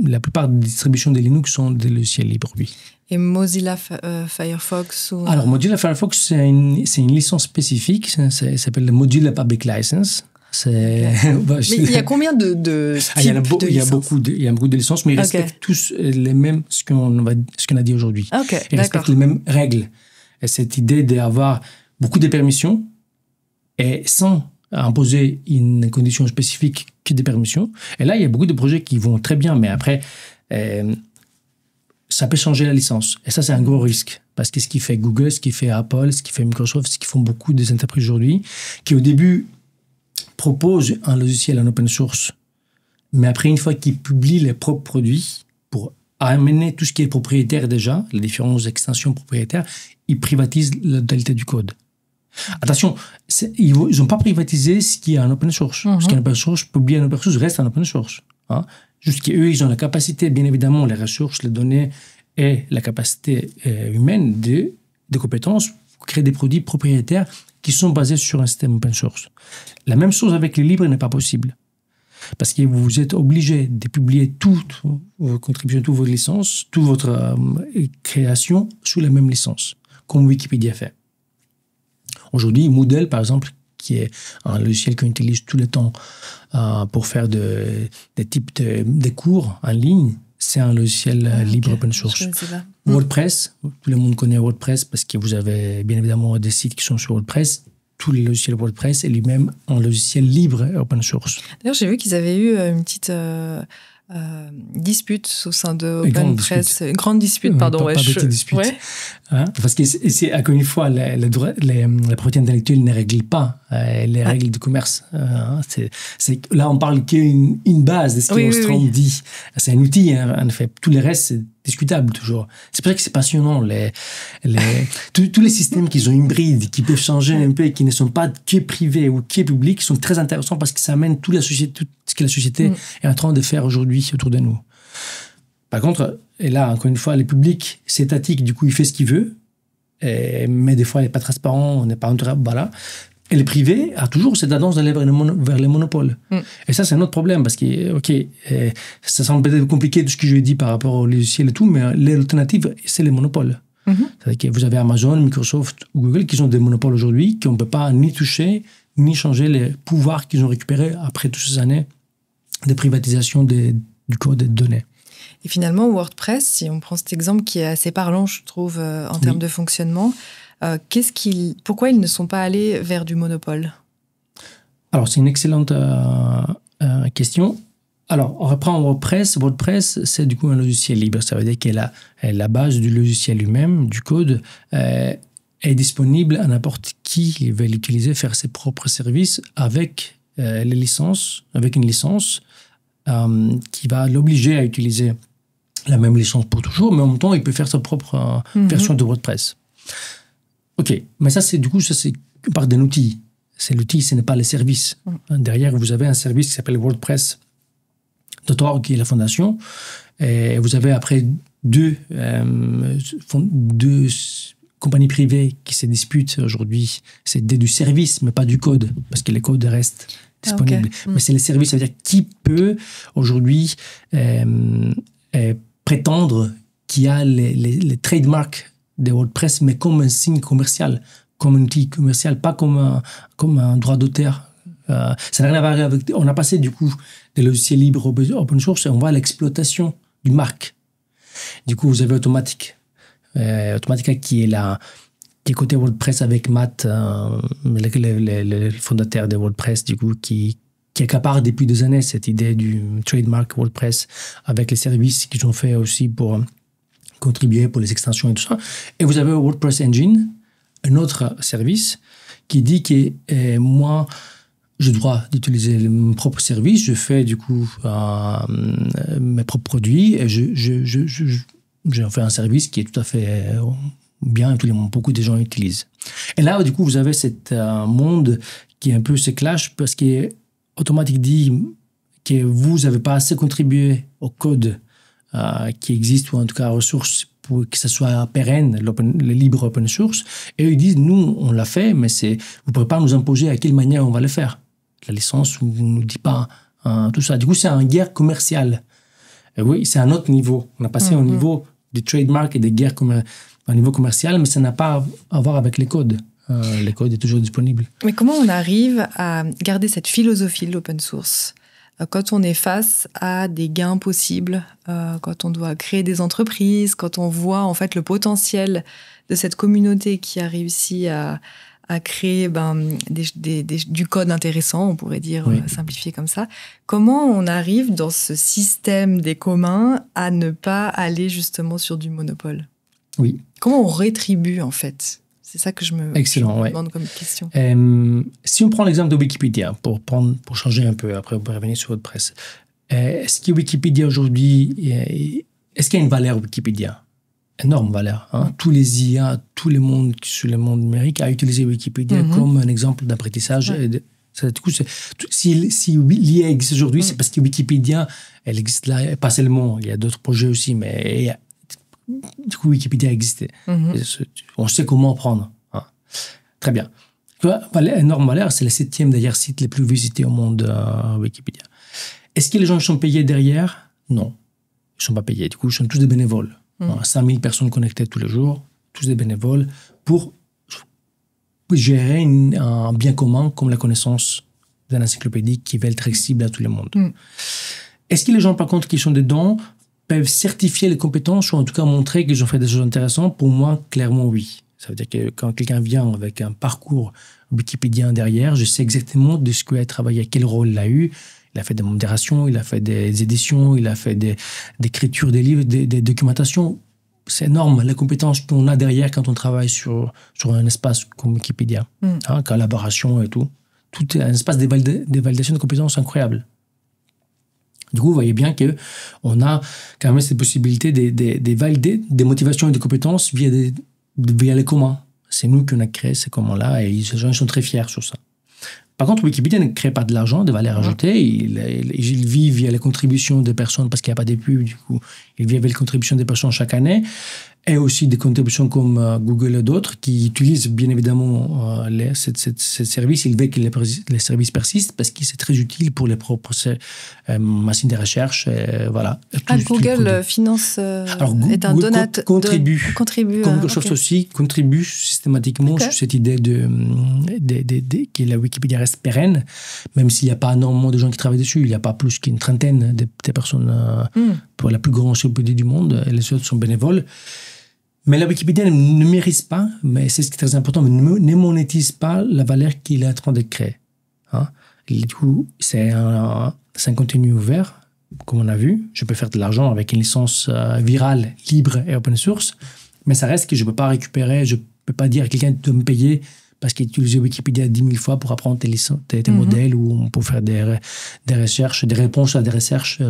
la plupart des distributions de Linux sont des logiciels libres, oui. Et Mozilla Firefox ou... Alors Mozilla Firefox, c'est une licence spécifique, ça s'appelle le Mozilla Public License. Okay. Mais il y a combien de types de licences? Il y a beaucoup de licences, mais ils respectent tous les mêmes, ce qu'on a dit aujourd'hui. Okay, ils respectent les mêmes règles. Et cette idée d'avoir beaucoup de permissions et sans imposer une condition spécifique que des permissions. Et là, il y a beaucoup de projets qui vont très bien, mais après, ça peut changer la licence. Et ça, c'est un gros risque. Parce que ce qui fait Google, ce qui fait Apple, ce qui fait Microsoft, ce qui font beaucoup des entreprises aujourd'hui, qui au début proposent un logiciel en open source, mais après, une fois qu'ils publient les propres produits, pour amener tout ce qui est propriétaire déjà, les différentes extensions propriétaires, ils privatisent la totalité du code. Attention, ils n'ont pas privatisé ce qui est en open source. Ce qui est en open source, publié en open source, reste en open source. Juste qu'eux, ils ont la capacité, bien évidemment, les ressources, les données et la capacité humaine de compétences pour créer des produits propriétaires qui sont basés sur un système open source. La même chose avec les libres n'est pas possible. Parce que vous êtes obligé de publier toutes vos contributions, toutes vos licences, toute votre création sous la même licence, comme Wikipédia fait. Aujourd'hui, Moodle, par exemple, qui est un logiciel qu'on utilise tout le temps pour faire des types de cours en ligne, c'est un logiciel libre open source. WordPress, tout le monde connaît WordPress parce que vous avez bien évidemment des sites qui sont sur WordPress. Tous les logiciels WordPress est lui-même un logiciel libre open source. D'ailleurs, j'ai vu qu'ils avaient eu une petite dispute au sein de OpenPress. Une grande dispute, pardon. Pas petite dispute. Ouais. Hein, parce que c'est, encore une fois, la propriété intellectuelle ne règle pas les règles du commerce. Là, on parle qu'une base de ce qu'Ostrom dit. C'est un outil, hein, en effet. Tout le reste, c'est discutable toujours. C'est pour ça que c'est passionnant. Tous les systèmes qui sont hybrides, qui peuvent changer un peu et qui ne sont pas que privés ou que publics, sont très intéressants parce que ça amène toute la société, tout ce que la société est en train de faire aujourd'hui autour de nous. Par contre, et là, encore une fois, le public, c'est étatique, du coup, il fait ce qu'il veut, mais des fois, il n'est pas transparent, on n'est pas voilà. Et le privé a toujours cette tendance d'aller vers les monopoles. Et ça, c'est un autre problème, parce que, ça semble peut-être compliqué, tout ce que je dis par rapport au logiciel et tout, mais l'alternative, c'est les monopoles. C'est-à-dire que vous avez Amazon, Microsoft ou Google qui sont des monopoles aujourd'hui, qu'on ne peut pas ni toucher, ni changer les pouvoirs qu'ils ont récupérés après toutes ces années de privatisation du code des données. Et finalement, WordPress, si on prend cet exemple qui est assez parlant, je trouve, en termes de fonctionnement, pourquoi ils ne sont pas allés vers du monopole ? Alors, c'est une excellente question. Alors, on reprend WordPress. WordPress, c'est du coup un logiciel libre. Ça veut dire que la base du logiciel lui-même, du code, est disponible à n'importe qui veut l'utiliser, faire ses propres services avec les licences, avec une licence qui va l'obliger à utiliser la même licence pour toujours, mais en même temps, il peut faire sa propre version de WordPress. OK, mais ça, c'est on parle d'un outil. C'est l'outil, ce n'est pas le service. Derrière, vous avez un service qui s'appelle WordPress.org, qui est la fondation. Et vous avez après deux compagnies privées qui se disputent aujourd'hui. C'est du service, mais pas du code, parce que les codes restent disponibles. Mais c'est le service, ça veut dire qui peut aujourd'hui prétendre qu'il y a les trademarks de WordPress, mais comme un signe commercial, comme un outil commercial, pas comme un droit d'auteur. Ça n'a rien à voir avec... On a passé du coup des logiciels libres open source et on voit l'exploitation du marque. Du coup, vous avez Automatica qui est côté WordPress avec Matt, le fondateur de WordPress, du coup, qui accapare depuis des années cette idée du trademark WordPress avec les services qu'ils ont fait aussi pour contribuer pour les extensions et tout ça. Et vous avez WordPress Engine, un autre service qui dit que moi, j'ai le droit d'utiliser mon propre service, je fais du coup mes propres produits et j'ai fait un service qui est tout à fait bien et beaucoup de gens l'utilisent. Et là, du coup, vous avez cet monde qui est un peu se clash parce que Automatic dit que vous n'avez pas assez contribué au code qui existe, ou en tout cas aux ressources pour que ça soit pérenne, le libre open source. Et eux, ils disent, nous, on l'a fait, mais vous ne pouvez pas nous imposer à quelle manière on va le faire. La licence ne nous dit pas tout ça. Du coup, c'est une guerre commerciale. Et oui, c'est un autre niveau. On a passé au niveau du trademark et des guerres au niveau commercial, mais ça n'a pas à voir avec les codes. Les codes est toujours disponible. Mais comment on arrive à garder cette philosophie de l'open source quand on est face à des gains possibles, quand on doit créer des entreprises, quand on voit en fait le potentiel de cette communauté qui a réussi à créer du code intéressant, on pourrait dire, simplifié comme ça. Comment on arrive dans ce système des communs à ne pas aller justement sur du monopole ? Oui. Comment on rétribue en fait ? C'est ça que je me demande comme question. Si on prend l'exemple de Wikipédia, pour changer un peu, après on peut revenir sur WordPress. Est-ce que Wikipédia aujourd'hui, est-ce qu'il y a une valeur Wikipédia ? Énorme valeur. Tous les IA, tout le monde sur le monde numérique a utilisé Wikipédia comme un exemple d'apprentissage. Du coup, si l'IA existe aujourd'hui, c'est parce que Wikipédia, elle existe là, pas seulement, il y a d'autres projets aussi, mais du coup, Wikipédia existait. On sait comment prendre. Très bien. Énorme valeur, c'est le 7e d'ailleurs site le plus visité au monde, Wikipédia. Est-ce que les gens sont payés derrière ? Non, ils ne sont pas payés. Du coup, ils sont tous des bénévoles. 5000 personnes connectées tous les jours, tous des bénévoles, pour gérer un bien commun comme la connaissance d'un encyclopédie qui va être accessible à tout le monde. Est-ce que les gens, par contre, qui sont dedans, peuvent certifier les compétences ou en tout cas montrer qu'ils ont fait des choses intéressantes ? Pour moi, clairement, oui. Ça veut dire que quand quelqu'un vient avec un parcours wikipédien derrière, je sais exactement de ce qu'il a travaillé, quel rôle il a eu. Il a fait des modérations, il a fait des éditions, il a fait des écritures des livres, des documentations. C'est énorme, les compétences qu'on a derrière quand on travaille sur un espace comme Wikipédia. Collaboration et tout. Tout est un espace de validation de compétences incroyable. Du coup, vous voyez bien qu'on a quand même cette possibilité de valider des motivations et des compétences via les communs. C'est nous qui on a créé ces communs-là et les gens sont très fiers sur ça. Par contre, Wikipédia ne crée pas de l'argent, de valeur ajoutée. Il vit via les contributions des personnes parce qu'il n'y a pas de pub. Du coup, il vit avec les contributions des personnes chaque année. Et aussi des contributions comme Google et d'autres qui utilisent bien évidemment ces services. Ils veulent que les services persistent parce que c'est très utile pour les propres machines de recherche. Voilà. Google finance est un donateur. Contribue. Comme Microsoft aussi contribue systématiquement sur cette idée que la Wikipédia reste pérenne, même s'il n'y a pas énormément de gens qui travaillent dessus. Il n'y a pas plus qu'une trentaine de personnes pour la plus grande encyclopédie du monde. Et les autres sont bénévoles. Mais la Wikipédia ne mérite pas, mais c'est ce qui est très important, ne monétise pas la valeur qu'il est en train de créer. Et du coup, c'est un contenu ouvert, comme on a vu. Je peux faire de l'argent avec une licence virale, libre et open source, mais ça reste que je ne peux pas récupérer, je ne peux pas dire à quelqu'un de me payer parce qu'il a utilisé Wikipédia 10 000 fois pour apprendre tes modèles ou pour faire des recherches, des réponses à des recherches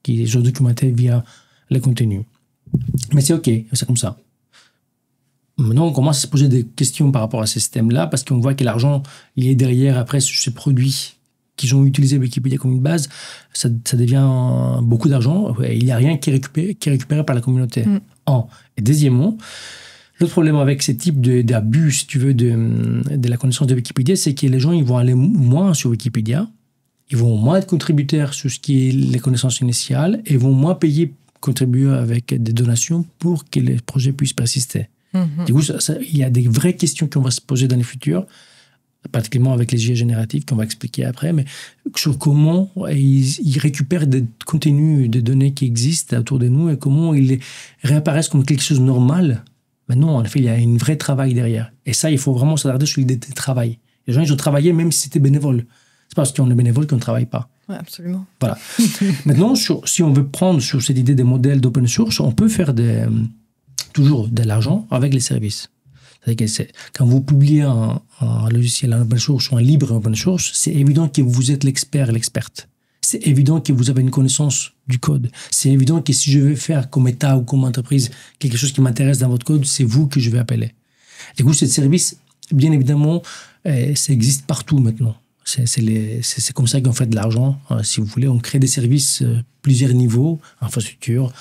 qui sont documentées via les contenus. Mais c'est OK, c'est comme ça. Maintenant, on commence à se poser des questions par rapport à ce système-là parce qu'on voit que l'argent, il est derrière après sur ces produits qu'ils ont utilisé Wikipédia comme une base. Ça devient beaucoup d'argent et il n'y a rien qui est récupéré par la communauté. Et deuxièmement, l'autre problème avec ce type d'abus, si tu veux, de la connaissance de Wikipédia, c'est que les gens ils vont aller moins sur Wikipédia, ils vont moins être contributeurs sur ce qui est les connaissances initiales et vont moins contribuer avec des donations pour que les projets puissent persister. Du coup, il y a des vraies questions qu'on va se poser dans le futur, particulièrement avec les IA génératives qu'on va expliquer après, mais sur comment ils récupèrent des contenus, des données qui existent autour de nous et comment ils réapparaissent comme quelque chose de normal. Mais non, en effet, il y a un vrai travail derrière. Et ça, il faut vraiment s'attarder sur l'idée de travail. Les gens, ils ont travaillé même si c'était bénévole. C'est pas parce qu'on est bénévole qu'on ne travaille pas. Oui, absolument. Voilà. Maintenant, si on veut prendre sur cette idée des modèles d'open source, on peut faire toujours de l'argent avec les services. C'est-à-dire que quand vous publiez un logiciel en open source ou un libre open source, c'est évident que vous êtes l'expert et l'experte. C'est évident que vous avez une connaissance du code. C'est évident que si je veux faire comme État ou comme entreprise quelque chose qui m'intéresse dans votre code, c'est vous que je vais appeler. Du coup, ce service, bien évidemment, ça existe partout maintenant. C'est comme ça qu'on fait de l'argent. Si vous voulez, on crée des services plusieurs niveaux, infrastructure,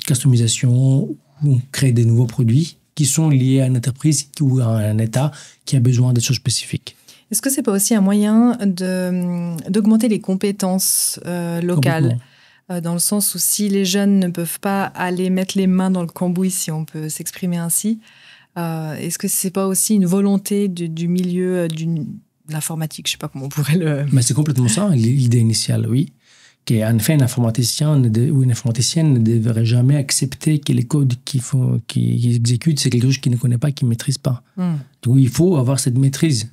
customisation, on crée des nouveaux produits qui sont liés à une entreprise ou à un État qui a besoin de choses spécifiques. Est-ce que ce n'est pas aussi un moyen d'augmenter les compétences locales, dans le sens où si les jeunes ne peuvent pas aller mettre les mains dans le cambouis, si on peut s'exprimer ainsi, est-ce que ce n'est pas aussi une volonté du milieu de l'informatique? Je ne sais pas comment on pourrait le... Mais c'est complètement ça, l'idée initiale, oui. Qu'en fait, un informaticien ou une informaticienne ne devrait jamais accepter que les codes qu'ils exécutent, c'est quelque chose qu'ils ne connaissent pas, qu'ils ne maîtrisent pas. Donc, il faut avoir cette maîtrise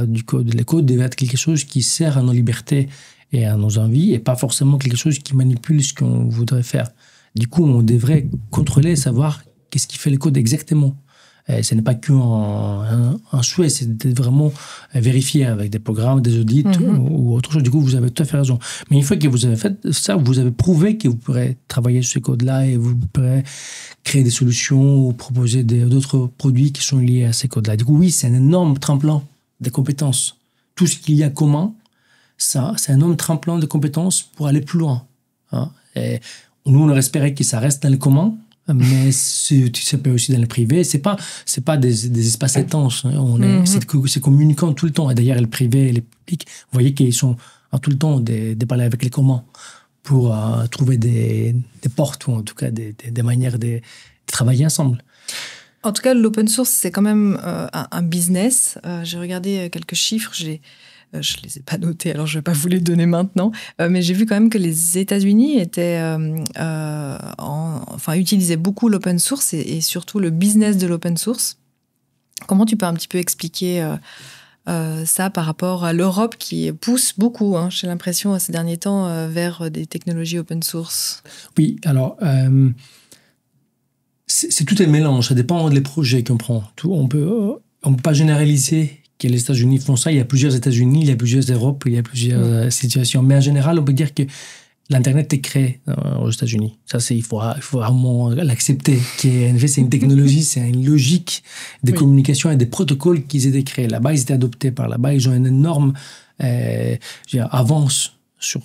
du code. Les codes doivent être quelque chose qui sert à nos libertés et à nos envies, et pas forcément quelque chose qui manipule ce qu'on voudrait faire. Du coup, on devrait contrôler, savoir qu'est-ce qui fait le code exactement. Et ce n'est pas qu'un souhait, c'est vraiment vérifier avec des programmes, des audits ou autre chose. Du coup, vous avez tout à fait raison. Mais une fois que vous avez fait ça, vous avez prouvé que vous pourrez travailler sur ces codes-là et vous pourrez créer des solutions ou proposer d'autres produits qui sont liés à ces codes-là. Du coup, oui, c'est un énorme tremplin de compétences. Tout ce qu'il y a commun, ça, c'est un énorme tremplin de compétences pour aller plus loin. Et nous, on aurait espéré que ça reste dans le commun, mais ça peut aussi dans le privé. C'est pas des espaces étanches. C'est communicant tout le temps. Et d'ailleurs, le privé et le public, vous voyez qu'ils sont tout le temps de parler avec les communs pour trouver des portes ou en tout cas des manières de travailler ensemble. En tout cas, l'open source, c'est quand même un business. J'ai regardé quelques chiffres. Je ne les ai pas notés, alors je ne vais pas vous les donner maintenant. Mais j'ai vu quand même que les États-Unis utilisaient beaucoup l'open source et surtout le business de l'open source. Comment tu peux un petit peu expliquer ça par rapport à l'Europe qui pousse beaucoup, j'ai l'impression, ces derniers temps, vers des technologies open source? Oui, alors, c'est tout un mélange. Ça dépend des projets qu'on prend. On peut pas généraliser que les États-Unis font ça. Il y a plusieurs États-Unis, il y a plusieurs Europes, il y a plusieurs situations. Mais en général, on peut dire que l'Internet est créé aux États-Unis. Ça, il faut vraiment l'accepter. En fait, c'est une technologie, c'est une logique de communication et des protocoles qui ont été créés. Là-bas, ils étaient adoptés par là-bas. Ils ont une énorme avance sur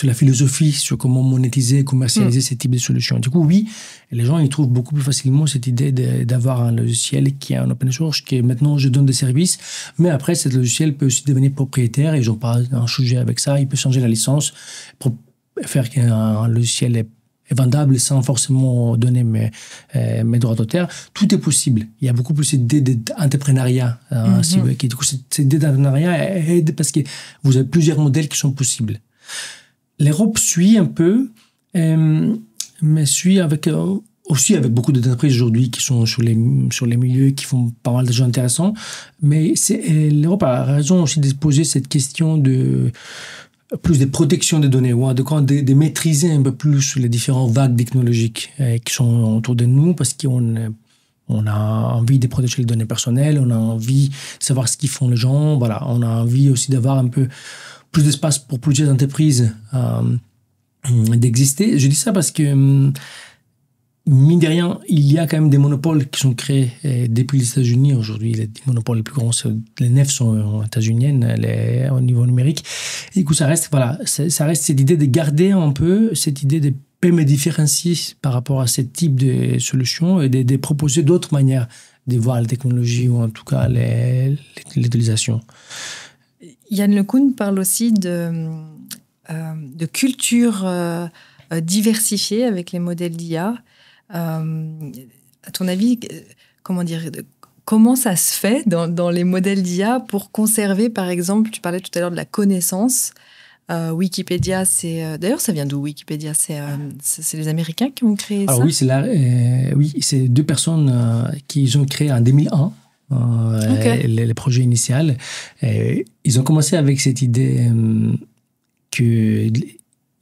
la philosophie, sur comment monétiser, commercialiser ce type de solutions. Du coup, oui, les gens ils trouvent beaucoup plus facilement cette idée d'avoir un logiciel qui est en open source, qui est maintenant je donne des services, mais après, ce logiciel peut aussi devenir propriétaire, et ils n'ont pas un sujet avec ça, ils peuvent changer la licence pour faire qu'un logiciel est vendable sans forcément donner mes droits d'auteur. Tout est possible. Il y a beaucoup plus d'idées d'entrepreneuriat. Du coup, cette idée d'entrepreneuriat aide parce que vous avez plusieurs modèles qui sont possibles. L'Europe suit un peu, mais suit aussi avec beaucoup d'entreprises aujourd'hui qui sont sur les milieux, qui font pas mal de choses intéressants. Mais l'Europe a raison aussi de poser cette question de plus de protection des données, ou de maîtriser un peu plus les différentes vagues technologiques qui sont autour de nous, parce qu'on a envie de protéger les données personnelles, on a envie de savoir ce qu'ils font les gens, voilà, on a envie aussi d'avoir un peu plus d'espace pour plusieurs entreprises d'exister. Je dis ça parce que mine de rien, il y a quand même des monopoles qui sont créés depuis les États-Unis. Aujourd'hui, les monopoles les plus grands, les 9 sont états-uniennes au niveau numérique. Et du coup, ça reste cette idée de garder un peu cette idée de me différencier par rapport à ce type de solutions et de proposer d'autres manières de voir la technologie, ou en tout cas l'utilisation. Yann LeCun parle aussi de culture diversifiée avec les modèles d'IA. À ton avis, comment ça se fait dans les modèles d'IA pour conserver, par exemple, tu parlais tout à l'heure de la connaissance. Wikipédia, d'ailleurs, ça vient d'où Wikipédia? C'est les Américains qui ont créé ça? Oui, c'est deux personnes qui ont créé en 2001 les projets initiaux. Ils ont commencé avec cette idée qu'ils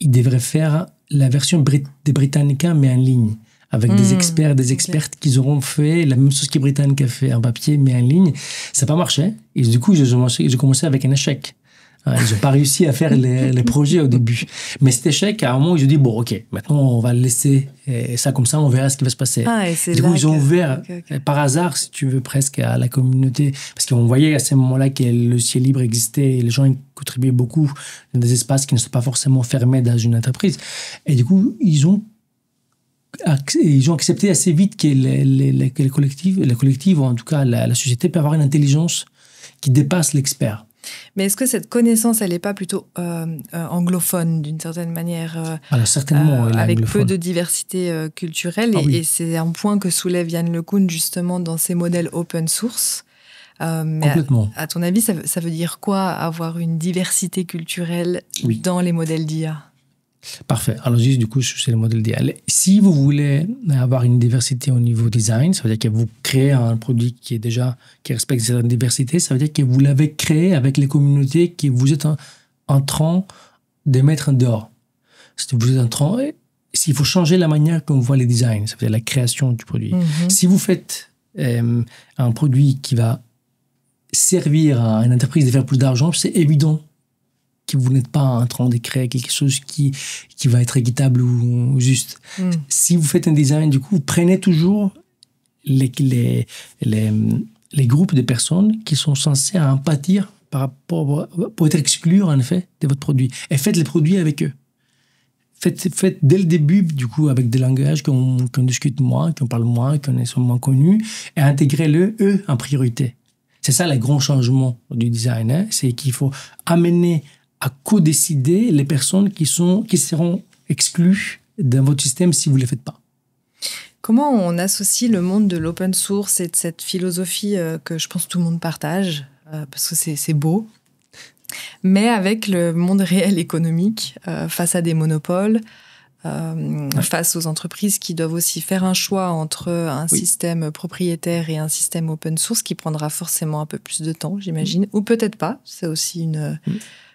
devraient faire la version des Britannica, mais en ligne, avec des expertes qui auront fait la même chose que Britannica a fait en papier, mais en ligne. Ça n'a pas marché. Et du coup, ils ont commencé avec un échec. Ils n'ont pas réussi à faire les projets au début. Mais cet échec, à un moment, ils ont dit, bon, OK, maintenant, on va laisser ça comme ça, on verra ce qui va se passer. Du coup, ils ont ouvert, par hasard, si tu veux, presque à la communauté. Parce qu'on voyait à ce moment-là que le ciel libre existait et les gens contribuaient beaucoup dans des espaces qui ne sont pas forcément fermés dans une entreprise. Et du coup, ils ont accepté assez vite que les collectifs, ou en tout cas la société, peut avoir une intelligence qui dépasse l'expert. Mais est-ce que cette connaissance, elle n'est pas plutôt anglophone d'une certaine manière, alors certainement, avec peu de diversité culturelle, et c'est un point que soulève Yann LeCun justement dans ses modèles open source. Complètement. À ton avis, ça veut dire quoi, avoir une diversité culturelle dans les modèles d'IA? Parfait. Alors, du coup, c'est le modèle d'IA. Si vous voulez avoir une diversité au niveau design, ça veut dire que vous créez un produit qui respecte cette diversité, ça veut dire que vous l'avez créé avec les communautés que vous êtes en train de mettre en dehors. Vous êtes s'il faut changer la manière dont on voit les designs, ça veut dire la création du produit. Si vous faites un produit qui va servir à une entreprise de faire plus d'argent, c'est évident que vous n'êtes pas en train de créer quelque chose qui va être équitable ou juste. Si vous faites un design, du coup, vous prenez toujours les groupes de personnes qui sont censés en pâtir par rapport, pour être exclus, en effet, de votre produit. Et faites les produits avec eux. Faites dès le début, du coup, avec des langages qu'on discute moins, qu'on parle moins, qu'on est moins connus, et intégrez-le, eux, en priorité. C'est ça le grand changement du design. C'est qu'il faut amener à co-décider les personnes qui seront exclues dans votre système si vous ne les faites pas. Comment on associe le monde de l'open source et de cette philosophie que je pense tout le monde partage, parce que c'est beau, mais avec le monde réel économique, face à des monopoles, face aux entreprises qui doivent aussi faire un choix entre un système propriétaire et un système open source qui prendra forcément un peu plus de temps, j'imagine, ou peut-être pas. C'est aussi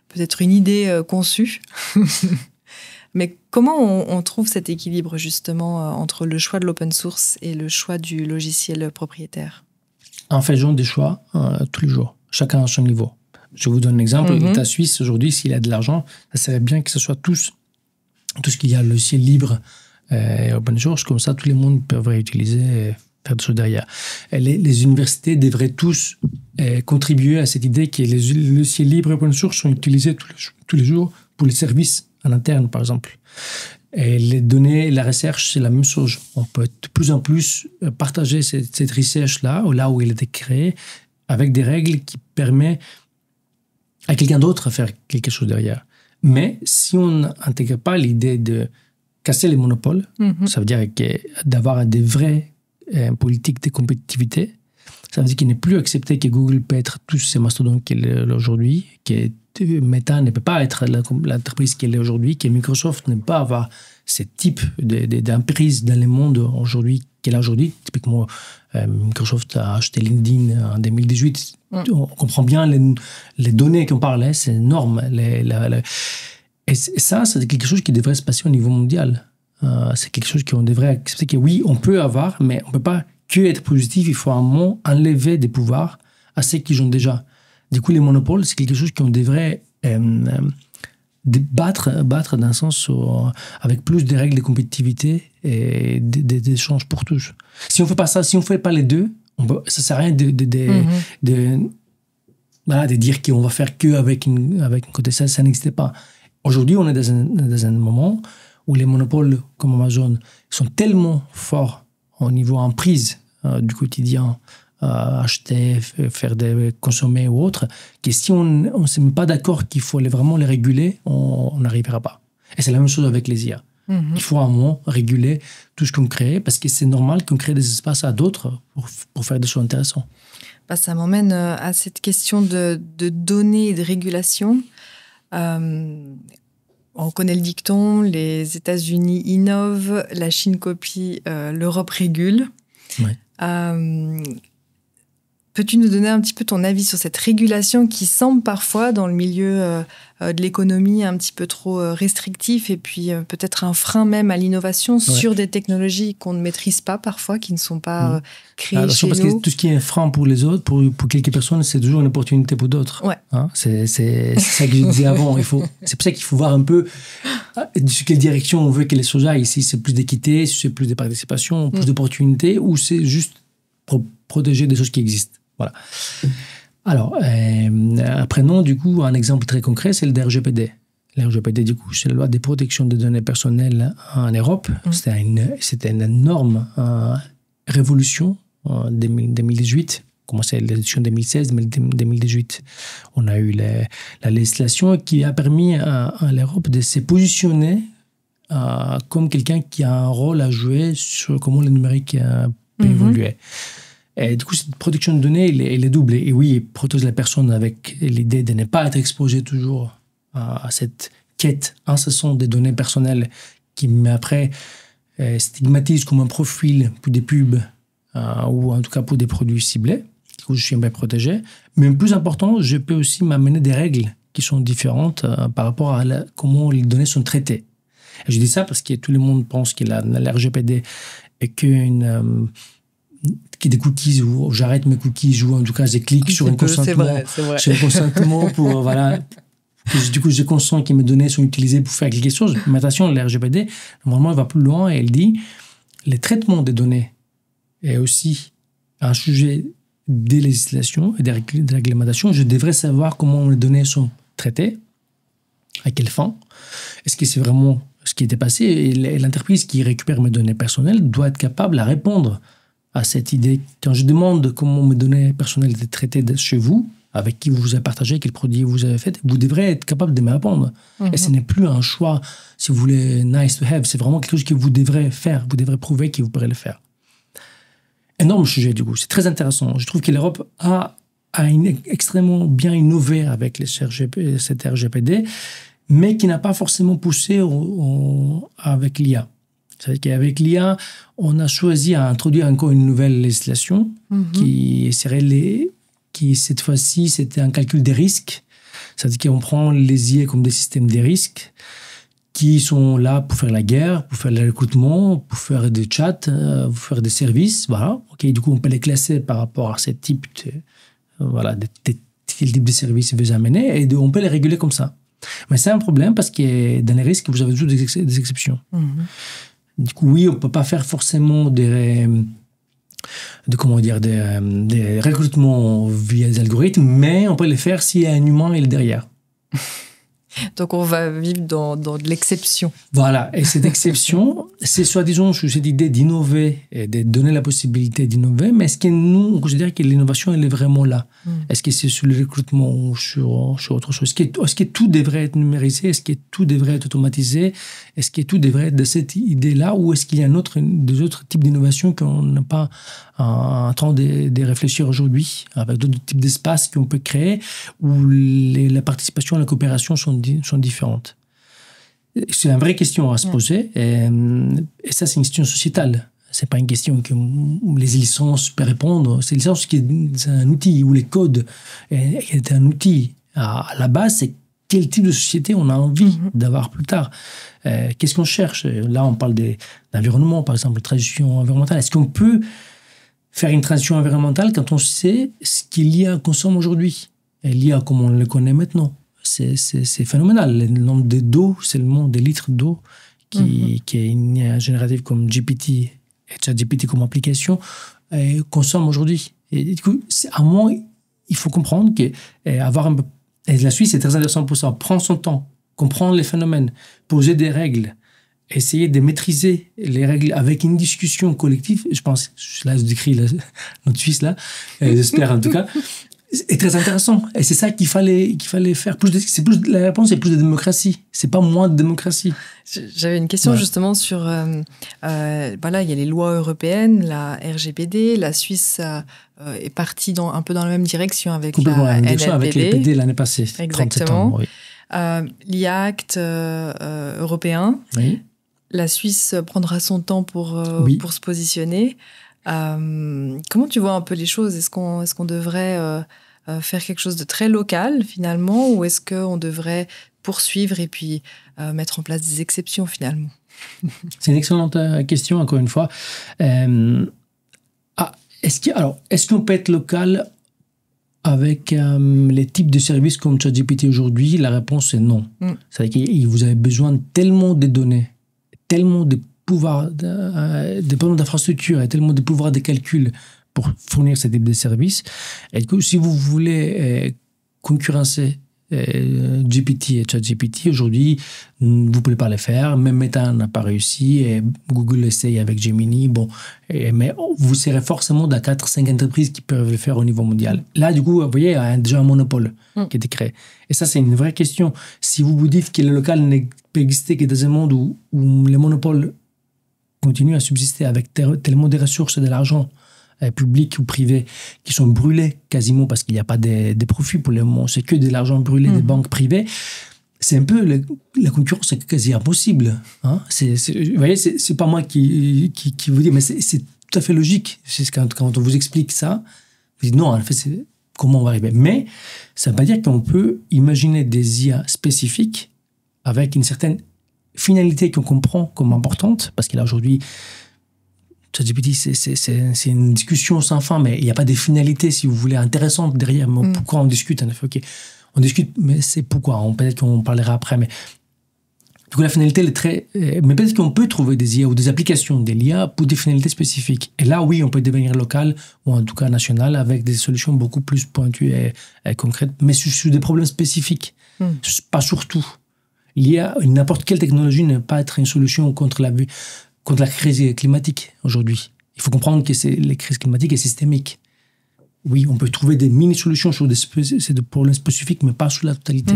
peut-être une idée conçue. Mais comment on trouve cet équilibre justement entre le choix de l'open source et le choix du logiciel propriétaire? En faisant des choix tous les jours, chacun à son niveau. Je vous donne un exemple. L'État suisse, aujourd'hui, s'il a de l'argent, ça serait bien que ce soit tout ce qu'il y a, le logiciel libre et open source, comme ça, tout le monde peut utiliser et faire des choses derrière. Et les universités devraient tous contribuer à cette idée que les logiciels libres et open source sont utilisés tous les jours pour les services en interne, par exemple. Et les données, la recherche, c'est la même chose. On peut de plus en plus partager cette recherche-là, là où elle a été créée, avec des règles qui permettent à quelqu'un d'autre de faire quelque chose derrière. Mais si on n'intègre pas l'idée de casser les monopoles, ça veut dire d'avoir des vraies politiques de compétitivité, ça veut dire qu'il n'est plus accepté que Google peut être tous ces mastodontes qu'elle est aujourd'hui, que Meta ne peut pas être l'entreprise qu'elle est aujourd'hui, que Microsoft ne peut pas avoir ce type d'emprise dans le monde aujourd'hui qu'elle a aujourd'hui. Typiquement, Microsoft a acheté LinkedIn en 2018. On comprend bien les données qu'on parlait, c'est énorme. Et ça, c'est quelque chose qui devrait se passer au niveau mondial. C'est quelque chose qu'on devrait accepter que oui, on peut avoir, mais on ne peut pas que être positif. Il faut à un moment enlever des pouvoirs à ceux qui ont déjà. Du coup, les monopoles, c'est quelque chose qu'on devrait battre dans un sens avec plus de règles de compétitivité et d'échanges pour tous. Si on ne fait pas ça, si on ne fait pas les deux, ça ne sert à rien de dire qu'on va faire que avec un côté. Ça n'existait pas. Aujourd'hui, on est dans un moment où les monopoles comme Amazon sont tellement forts au niveau emprise du quotidien, acheter, consommer ou autre, que si on ne se met pas d'accord qu'il faut vraiment les réguler, on n'arrivera pas. Et c'est la même chose avec les IA. Il faut à un moment réguler tout ce qu'on crée, parce que c'est normal qu'on crée des espaces à d'autres pour faire des choses intéressantes. Ça m'emmène à cette question de données et de régulation. On connaît le dicton, les États-Unis innovent, la Chine copie, l'Europe régule. Ouais. Peux-tu nous donner un petit peu ton avis sur cette régulation qui semble parfois, dans le milieu de l'économie, un petit peu trop restrictif et puis peut-être un frein même à l'innovation sur des technologies qu'on ne maîtrise pas parfois, qui ne sont pas créées chez nous? Parce que tout ce qui est un frein pour les autres, pour quelques personnes, c'est toujours une opportunité pour d'autres. Ouais. Hein, c'est ça que je disais avant. C'est pour ça qu'il faut voir un peu de quelle direction on veut que les choses aillent. Si c'est plus d'équité, si c'est plus de participation, plus d'opportunités, ou c'est juste pour protéger des choses qui existent. Voilà. Alors, prenons du coup un exemple très concret, c'est le RGPD. Le RGPD, du coup, c'est la loi de protection des données personnelles en Europe. C'était une énorme révolution en 2018. Commencé l'élection 2016, mais 2018, on a eu la législation qui a permis à l'Europe de se positionner comme quelqu'un qui a un rôle à jouer sur comment le numérique peut évoluer. Et du coup, cette protection de données, elle est double. Et oui, elle protège la personne avec l'idée de ne pas être exposé toujours à cette quête incessante des données personnelles qui, après, stigmatise comme un profil pour des pubs ou en tout cas pour des produits ciblés. Du coup, je suis bien protégé. Mais plus important, je peux aussi m'amener des règles qui sont différentes par rapport à comment les données sont traitées. Et je dis ça parce que tout le monde pense que la RGPD est qu'une... qui des cookies, ou j'arrête mes cookies, ou en tout cas je clique sur un consentement, sur un consentement pour du coup je consens que mes données sont utilisées pour faire quelque chose. Mais attention, la RGPD normalement elle va plus loin et elle dit le traitement des données est aussi un sujet des législations et des réglementations. Je devrais savoir comment les données sont traitées, à quelle fin, est-ce que c'est vraiment ce qui était passé, et l'entreprise qui récupère mes données personnelles doit être capable à répondre à cette idée. Quand je demande comment mes données personnelles étaient traitées chez vous, avec qui vous avez partagé, quel produit vous avez fait, vous devrez être capable de me répondre. Et ce n'est plus un choix, si vous voulez, nice to have, c'est vraiment quelque chose que vous devrez faire, vous devrez prouver que vous pourrez le faire. Énorme sujet du coup, c'est très intéressant. Je trouve que l'Europe a a extrêmement bien innové avec cette RGPD, mais qui n'a pas forcément poussé avec l'IA. C'est-à-dire qu'avec l'IA, on a choisi à introduire encore une nouvelle législation qui cette fois-ci, c'était un calcul des risques. C'est-à-dire qu'on prend les IA comme des systèmes des risques qui sont là pour faire la guerre, pour faire le recrutement, pour faire des chats, pour faire des services. Voilà. Okay, du coup, on peut les classer par rapport à ce type quel type de service veut amener, et on peut les réguler comme ça. Mais c'est un problème parce que dans les risques, vous avez toujours des exceptions. Du coup, oui, on ne peut pas faire forcément des recrutements via des algorithmes, mais on peut les faire s'il y a un humain derrière. Donc, on va vivre dans de l'exception. Voilà. Et cette exception, c'est soi-disant sur cette idée d'innover et de donner la possibilité d'innover. Mais est-ce que nous, on considère que l'innovation, elle est vraiment là? Est-ce que c'est sur le recrutement ou sur autre chose? Est-ce que tout devrait être numérisé? Est-ce que tout devrait être automatisé? Est-ce que tout devrait être de cette idée-là? Ou est-ce qu'il y a des autres types d'innovation qu'on n'a pas en train de réfléchir aujourd'hui, avec d'autres types d'espaces qu'on peut créer où la participation et la coopération sont différentes? C'est une vraie question à se poser, et ça, c'est une question sociétale. C'est pas une question que les licences peuvent répondre. C'est licence qui est un outil, ou les codes est un outil. À la base, c'est quel type de société on a envie d'avoir plus tard. Qu'est-ce qu'on cherche? Là, on parle d'environnement, par exemple, de transition environnementale. Est-ce qu'on peut faire une transition environnementale quand on sait ce qu'il y a consomme aujourd'hui? Et l'IA, comme on le connaît maintenant, c'est phénoménal. Le nombre d'eau, c'est le nombre de litres d'eau qui est une IA générative comme GPT et ChatGPT comme application consomme aujourd'hui. Et du coup, à moins, il faut comprendre qu'avoir un peu... Et la Suisse est très intéressante pour ça. Prendre son temps, comprendre les phénomènes, poser des règles, essayer de maîtriser les règles avec une discussion collective. Je pense, là, je décris notre Suisse, là, j'espère en tout cas, est très intéressant. Et c'est ça qu'il fallait faire. La réponse, c'est plus de démocratie. C'est pas moins de démocratie. J'avais une question justement sur... voilà, il y a les lois européennes, la RGPD. La Suisse est partie un peu dans la même direction avec la NLPD. Avec les PD l'année passée. Exactement. 37 ans, oui. L'IA Act européen. Oui. La Suisse prendra son temps pour se positionner. Comment tu vois un peu les choses? Est-ce qu'on devrait faire quelque chose de très local finalement, ou est-ce qu'on devrait poursuivre et puis mettre en place des exceptions finalement? C'est une excellente question, encore une fois. Est-ce qu'on peut être local avec les types de services comme ChatGPT aujourd'hui? La réponse est non. C'est-à-dire que vous avez besoin de tellement de données, tellement de pouvoir, d'infrastructures et tellement de pouvoir de calcul pour fournir ce type de services. Et que si vous voulez concurrencer GPT et ChatGPT, aujourd'hui, vous ne pouvez pas le faire. Même Meta n'a pas réussi. Et Google essaye avec Gemini. Mais vous serez forcément dans 4-5 entreprises qui peuvent le faire au niveau mondial. Là, du coup, vous voyez, il y a déjà un monopole qui a été créé. Et ça, c'est une vraie question. Si vous vous dites que le local ne peut exister que dans un monde où les monopoles continuent à subsister avec tellement de ressources et de l'argent public ou privé qui sont brûlés quasiment parce qu'il n'y a pas de profit pour le moment, c'est que de l'argent brûlé des banques privées. C'est un peu la concurrence, c'est quasi impossible. Hein. Vous voyez, c'est pas moi qui vous dis, mais c'est tout à fait logique. Quand on vous explique ça, vous dites non, en fait, c'est comment on va arriver. Mais ça ne veut pas dire qu'on peut imaginer des IA spécifiques avec une certaine finalité qu'on comprend comme importante, parce que là aujourd'hui, ChatGPT, c'est une discussion sans fin, mais il n'y a pas de finalité, si vous voulez, intéressante derrière. Mais pourquoi on discute? On discute, mais c'est pourquoi. Peut-être qu'on parlera après, mais du coup, la finalité, elle est très... Mais peut-être qu'on peut trouver des IA ou des applications de l'IA pour des finalités spécifiques. Et là, oui, on peut devenir local, ou en tout cas national, avec des solutions beaucoup plus pointues et concrètes, mais sur des problèmes spécifiques. Pas surtout. L'IA, n'importe quelle technologie ne peut pas être une solution contre la crise climatique aujourd'hui. Il faut comprendre que la crise climatique est systémique. Oui, on peut trouver des mini-solutions sur des problèmes spécifiques, mais pas sur la totalité.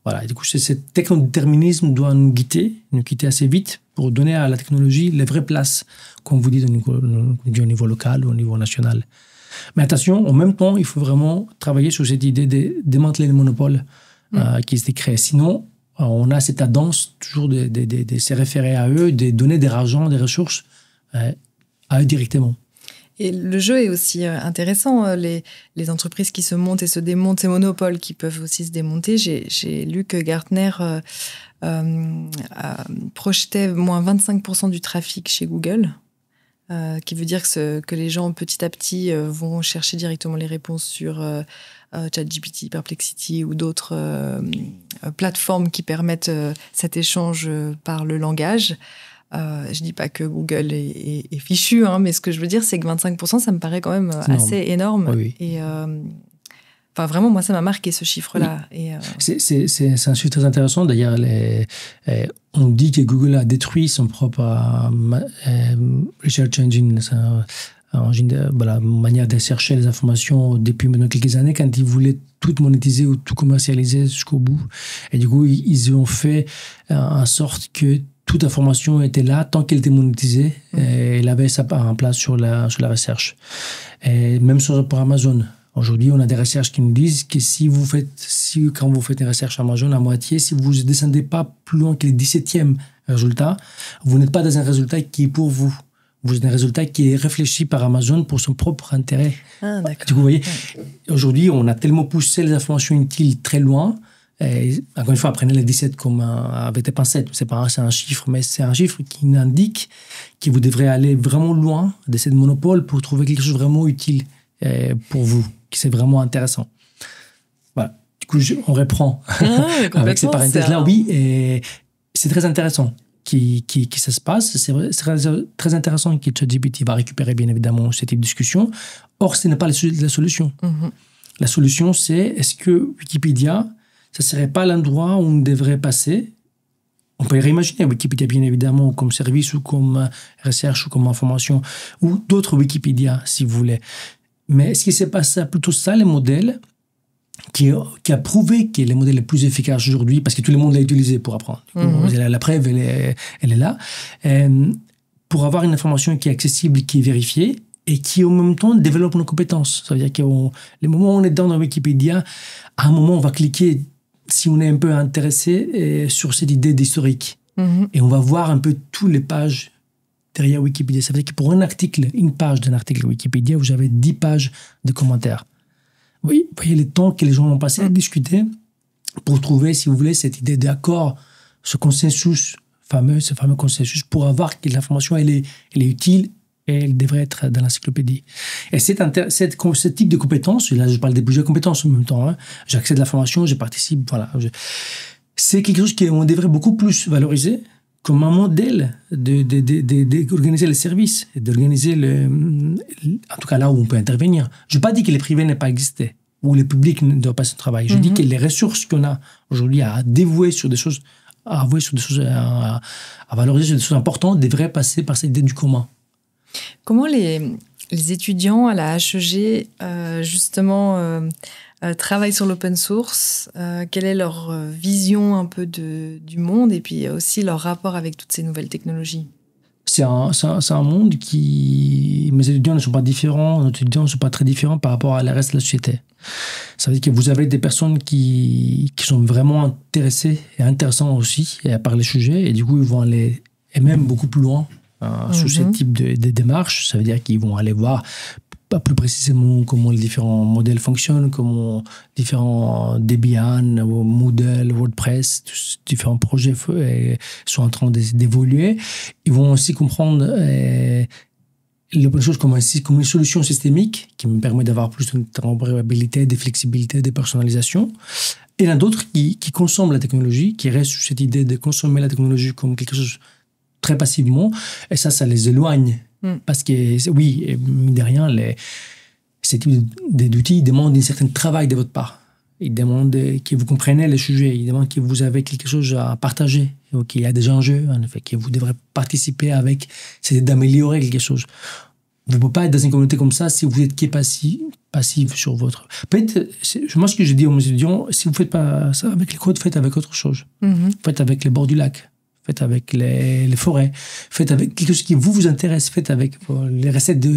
Voilà. Et du coup, ce technodéterminisme doit nous quitter assez vite pour donner à la technologie les vraies places, comme vous dites, au niveau local ou au niveau national. Mais attention, en même temps, il faut vraiment travailler sur cette idée de démanteler le monopole qui s'est créé. Sinon, on a cette tendance toujours de se référer à eux, de donner des argent, des ressources à eux directement. Et le jeu est aussi intéressant. Les entreprises qui se montent et se démontent, ces monopoles qui peuvent aussi se démonter. J'ai lu que Gartner projetait moins 25% du trafic chez Google, qui veut dire que les gens petit à petit vont chercher directement les réponses sur ChatGPT, Perplexity ou d'autres plateformes qui permettent cet échange par le langage. Je dis pas que Google est fichu, hein, mais ce que je veux dire, c'est que 25%, ça me paraît quand même assez énorme. Oui. Et vraiment, moi, ça m'a marqué ce chiffre-là. Oui. C'est un chiffre très intéressant. D'ailleurs, on dit que Google a détruit son propre research engine, la manière de chercher les informations depuis maintenant quelques années, quand ils voulaient tout monétiser ou tout commercialiser jusqu'au bout. Et du coup, ils ont fait en sorte que toute information était là tant qu'elle était monétisée. Et elle avait sa place sur la recherche. Et même pour Amazon. Aujourd'hui, on a des recherches qui nous disent que quand vous faites une recherche Amazon à moitié, si vous ne descendez pas plus loin que le 17e résultat, vous n'êtes pas dans un résultat qui est pour vous. Vous êtes un résultat qui est réfléchi par Amazon pour son propre intérêt. Ah, d'accord. Du coup, vous voyez, aujourd'hui, on a tellement poussé les informations utiles très loin. Et, encore une fois, prenez les 17 comme avec des pincettes. C'est un chiffre, mais c'est un chiffre qui indique que vous devrez aller vraiment loin de ce monopole pour trouver quelque chose de vraiment utile pour vous, qui c'est vraiment intéressant. Voilà. Du coup, on reprend avec ces parenthèses-là. Oui, et c'est très intéressant qui ça se passe. C'est très intéressant que ChatGPT va récupérer, bien évidemment, ce type de discussion. Or, ce n'est pas la solution. Mm-hmm. La solution, c'est est-ce que Wikipédia, ce ne serait pas l'endroit où on devrait passer? On peut réimaginer Wikipédia, bien évidemment, comme service ou comme recherche ou comme information, ou d'autres Wikipédia, si vous voulez. Mais est-ce que c'est pas ça, plutôt ça, les modèles qui a prouvé que les modèles les plus efficaces aujourd'hui, parce que tout le monde l'a utilisé pour apprendre. Mm-hmm. La preuve, elle est là. Pour avoir une information qui est accessible, qui est vérifiée, et qui, en même temps, développe nos compétences. Ça veut dire que les moments où on est dans Wikipédia, à un moment, on va cliquer, si on est un peu intéressé, sur cette idée d'historique. Mm-hmm. Et on va voir un peu toutes les pages derrière Wikipédia. Ça veut dire que pour une page d'un article Wikipédia, vous avez 10 pages de commentaires. Oui, vous voyez le temps que les gens ont passé à discuter pour trouver, si vous voulez, cette idée d'accord, ce fameux consensus, pour avoir que l'information, elle est utile et elle devrait être dans l'encyclopédie. Et ce type de compétences, là je parle de plusieurs compétences en même temps, hein, j'accède à l'information, je participe, voilà. C'est quelque chose qu'on devrait beaucoup plus valoriser comme un modèle d'organiser les services, d'organiser en tout cas là où on peut intervenir. Je n'ai pas dit que les privés n'aient pas existé, ou les publics ne doivent pas se travailler. Je dis que les ressources qu'on a aujourd'hui à dévouer sur des choses, à valoriser sur des choses importantes, devraient passer par cette idée du commun. Comment les étudiants à la HEG, justement, travaillent sur l'open source? Quelle est leur vision un peu du monde et puis aussi leur rapport avec toutes ces nouvelles technologies? C'est un monde qui... Mes étudiants ne sont pas différents, nos étudiants ne sont pas très différents par rapport à la reste de la société. Ça veut dire que vous avez des personnes qui sont vraiment intéressées et intéressantes aussi par les sujets, et du coup, ils vont aller et même beaucoup plus loin sur ce type de démarche. Ça veut dire qu'ils vont aller voir pas plus précisément comment les différents modèles fonctionnent, comment différents Debian, Moodle, WordPress, tous différents projets sont en train d'évoluer. Ils vont aussi comprendre l'open source comme une solution systémique qui me permet d'avoir plus d'interopérabilité, de flexibilité, de personnalisation. Et il y en a d'autres qui consomment la technologie, qui restent sur cette idée de consommer la technologie comme quelque chose très passivement, et ça les éloigne. Parce que, oui, mine de rien, ces types d'outils demandent un certain travail de votre part. Ils demandent que vous compreniez les sujets, ils demandent que vous avez quelque chose à partager, qu'il y a des enjeux, en effet, que vous devrez participer avec, c'est d'améliorer quelque chose. Vous ne pouvez pas être dans une communauté comme ça si vous êtes passif sur votre... Peut-être, moi, ce que je dis aux étudiants, si vous ne faites pas ça avec les codes, faites avec autre chose. Faites avec les bords du lac. Faites avec les forêts, faites avec quelque chose qui vous intéresse, faites avec les recettes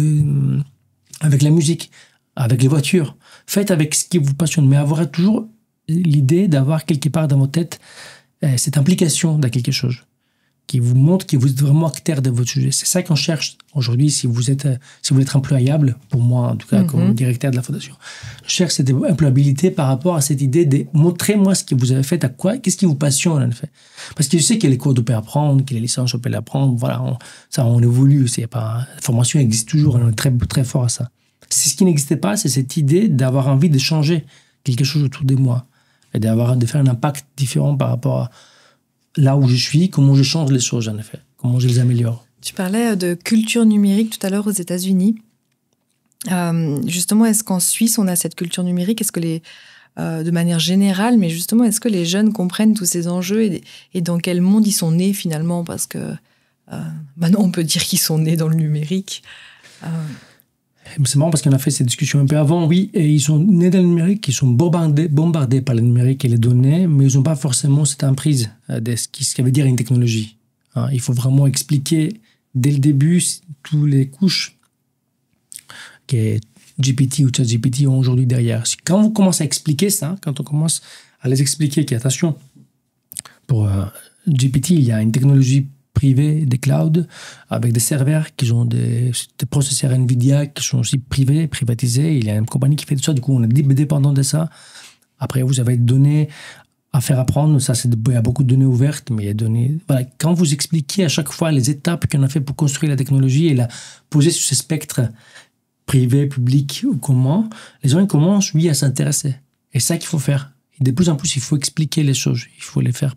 avec la musique, avec les voitures. Faites avec ce qui vous passionne, mais avoir toujours l'idée d'avoir quelque part dans votre tête cette implication dans quelque chose qui vous montre que vous êtes vraiment acteur de votre sujet. C'est ça qu'on cherche aujourd'hui si vous voulez être employable, pour moi en tout cas, comme directeur de la fondation. Je cherche cette employabilité par rapport à cette idée de montrez-moi ce que vous avez fait, qu'est-ce qui vous passionne en fait. Parce que je sais que les cours on peut apprendre, que les licences on peut l'apprendre, voilà, on évolue, la formation existe toujours, on est très, très fort à ça. Ce qui n'existait pas, c'est cette idée d'avoir envie de changer quelque chose autour de moi et de faire un impact différent par rapport à là où je suis, comment je change les choses en effet, comment je les améliore. Tu parlais de culture numérique tout à l'heure aux États-Unis. Justement, est-ce qu'en Suisse, on a cette culture numérique? Est-ce que de manière générale, mais justement, est-ce que les jeunes comprennent tous ces enjeux et dans quel monde ils sont nés finalement? Parce que maintenant, on peut dire qu'ils sont nés dans le numérique. C'est marrant parce qu'on a fait cette discussion un peu avant, oui, et ils sont nés dans le numérique, ils sont bombardés par le numérique et les données, mais ils n'ont pas forcément cette emprise de ce qui veut dire une technologie. Il faut vraiment expliquer dès le début toutes les couches que GPT ou ChatGPT ont aujourd'hui derrière. Quand vous commencez à expliquer ça, quand on commence à les expliquer qu'attention, pour GPT, il y a une technologie privés des clouds, avec des serveurs qui ont des processeurs NVIDIA qui sont aussi privés, privatisés. Il y a une compagnie qui fait tout ça. Du coup, on est dépendant de ça. Après, vous avez des données à faire apprendre. Ça, il y a beaucoup de données ouvertes, mais il y a des données... Voilà. Quand vous expliquez à chaque fois les étapes qu'on a fait pour construire la technologie et la poser sur ce spectre privé, public ou comment, les gens commencent, oui, à s'intéresser. Et c'est ça qu'il faut faire. Et de plus en plus, il faut expliquer les choses. Il faut les faire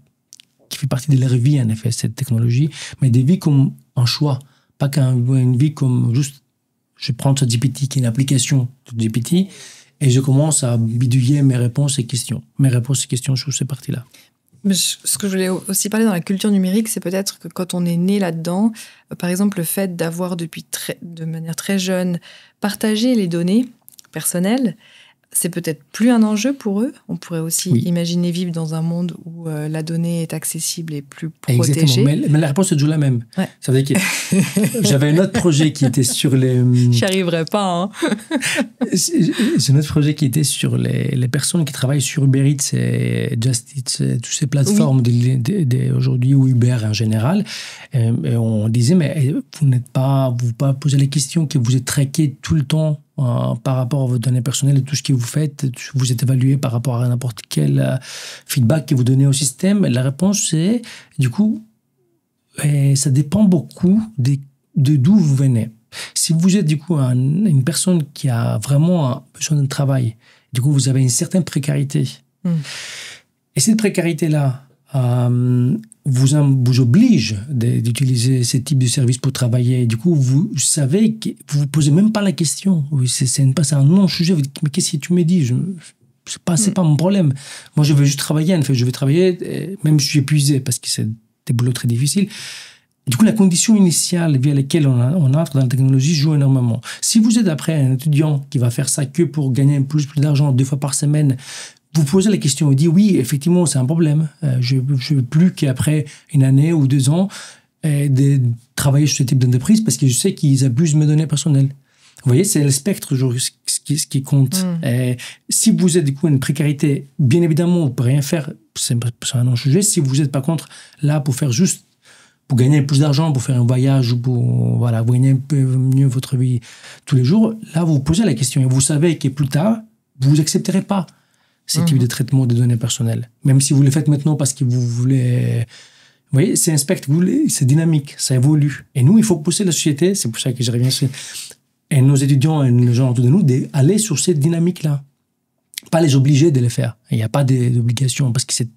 qui fait partie de leur vie, en effet, cette technologie, mais des vies comme un choix, pas qu'une vie comme juste, je prends ChatGPT, qui est une application de GPT, et je commence à bidouiller mes réponses et questions sur ces parties-là. Mais ce que je voulais aussi parler dans la culture numérique, c'est peut-être que quand on est né là-dedans, par exemple, le fait d'avoir de manière très jeune partagé les données personnelles, c'est peut-être plus un enjeu pour eux. On pourrait aussi imaginer vivre dans un monde où la donnée est accessible et plus protégée. Exactement, mais la réponse est toujours la même. Ouais. Ça veut dire que j'avais un autre projet qui était sur les... J'y arriverai pas, hein. C'est un autre projet qui était sur les personnes qui travaillent sur Uber Eats et Just Eats, toutes ces plateformes aujourd'hui, ou Uber en général. Et on disait, mais vous n'êtes pas posé la question que vous êtes traqué tout le temps par rapport à vos données personnelles et tout ce que vous faites, vous êtes évalué par rapport à n'importe quel feedback que vous donnez au système. La réponse, c'est, du coup, ça dépend beaucoup de d'où vous venez. Si vous êtes, du coup, une personne qui a vraiment besoin d'un travail, du coup, vous avez une certaine précarité. Et cette précarité-là vous oblige d'utiliser ce type de service pour travailler. Du coup, vous savez que vous ne posez même pas la question. C'est un non-sujet. Vous dites, mais qu'est-ce que tu me dis? C'est pas mon problème. Moi, je veux juste travailler. En fait, je veux travailler, même si je suis épuisé, parce que c'est des boulots très difficiles. Du coup, la condition initiale via laquelle on entre dans la technologie joue énormément. Si vous êtes après un étudiant qui va faire ça que pour gagner plus d'argent 2 fois par semaine, vous posez la question et dites oui, effectivement, c'est un problème. Je ne veux plus qu'après une année ou 2 ans de travailler sur ce type d'entreprise parce que je sais qu'ils abusent de mes données personnelles. Vous voyez, c'est le spectre ce qui compte. Et si vous êtes du coup une précarité, bien évidemment, vous ne pouvez rien faire, c'est un non-sujet. Si vous n'êtes pas contre là pour faire juste, pour gagner plus d'argent, pour faire un voyage ou pour gagner un peu mieux votre vie tous les jours, là, vous vous posez la question et vous savez que plus tard, vous n'accepterez pas ce type de traitement des données personnelles. Même si vous le faites maintenant parce que vous voulez... Vous voyez, c'est un spectre, c'est dynamique, ça évolue. Et nous, il faut pousser la société, c'est pour ça que je reviens sur... Et nos étudiants et les gens autour de nous, d'aller sur cette dynamique-là. Pas les obliger de le faire. Il n'y a pas d'obligation parce que c'est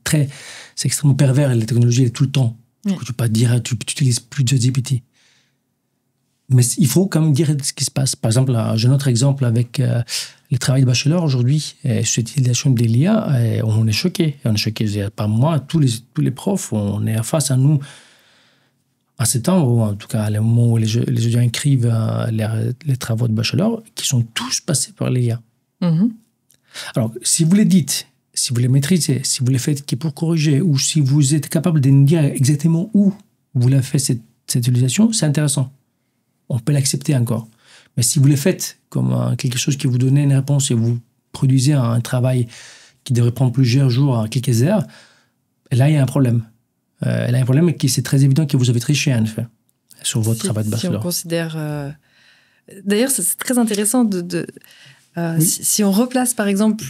extrêmement pervers, la technologie est tout le temps. Tu ne peux pas dire, tu n'utilises plus de GPT. Mais il faut quand même dire ce qui se passe. Par exemple, j'ai un autre exemple avec le travail de bachelor aujourd'hui, sur l'utilisation de l'IA, on est choqués. On est choqués, pas moi, tous les profs, on est face à nous en septembre, ou en tout cas, à le moment où les étudiants écrivent les travaux de bachelor, qui sont tous passés par l'IA. Alors, si vous les dites, si vous les maîtrisez, si vous les faites pour corriger, ou si vous êtes capable de nous dire exactement où vous l'avez fait cette utilisation, c'est intéressant. On peut l'accepter encore. Mais si vous le faites comme quelque chose qui vous donne une réponse et vous produisez un travail qui devrait prendre plusieurs jours, quelques heures, là, il y a un problème. Là, il y a un problème et c'est très évident que vous avez triché, en effet, sur votre travail de bachelor. Si on considère... D'ailleurs, c'est très intéressant si on replace, par exemple,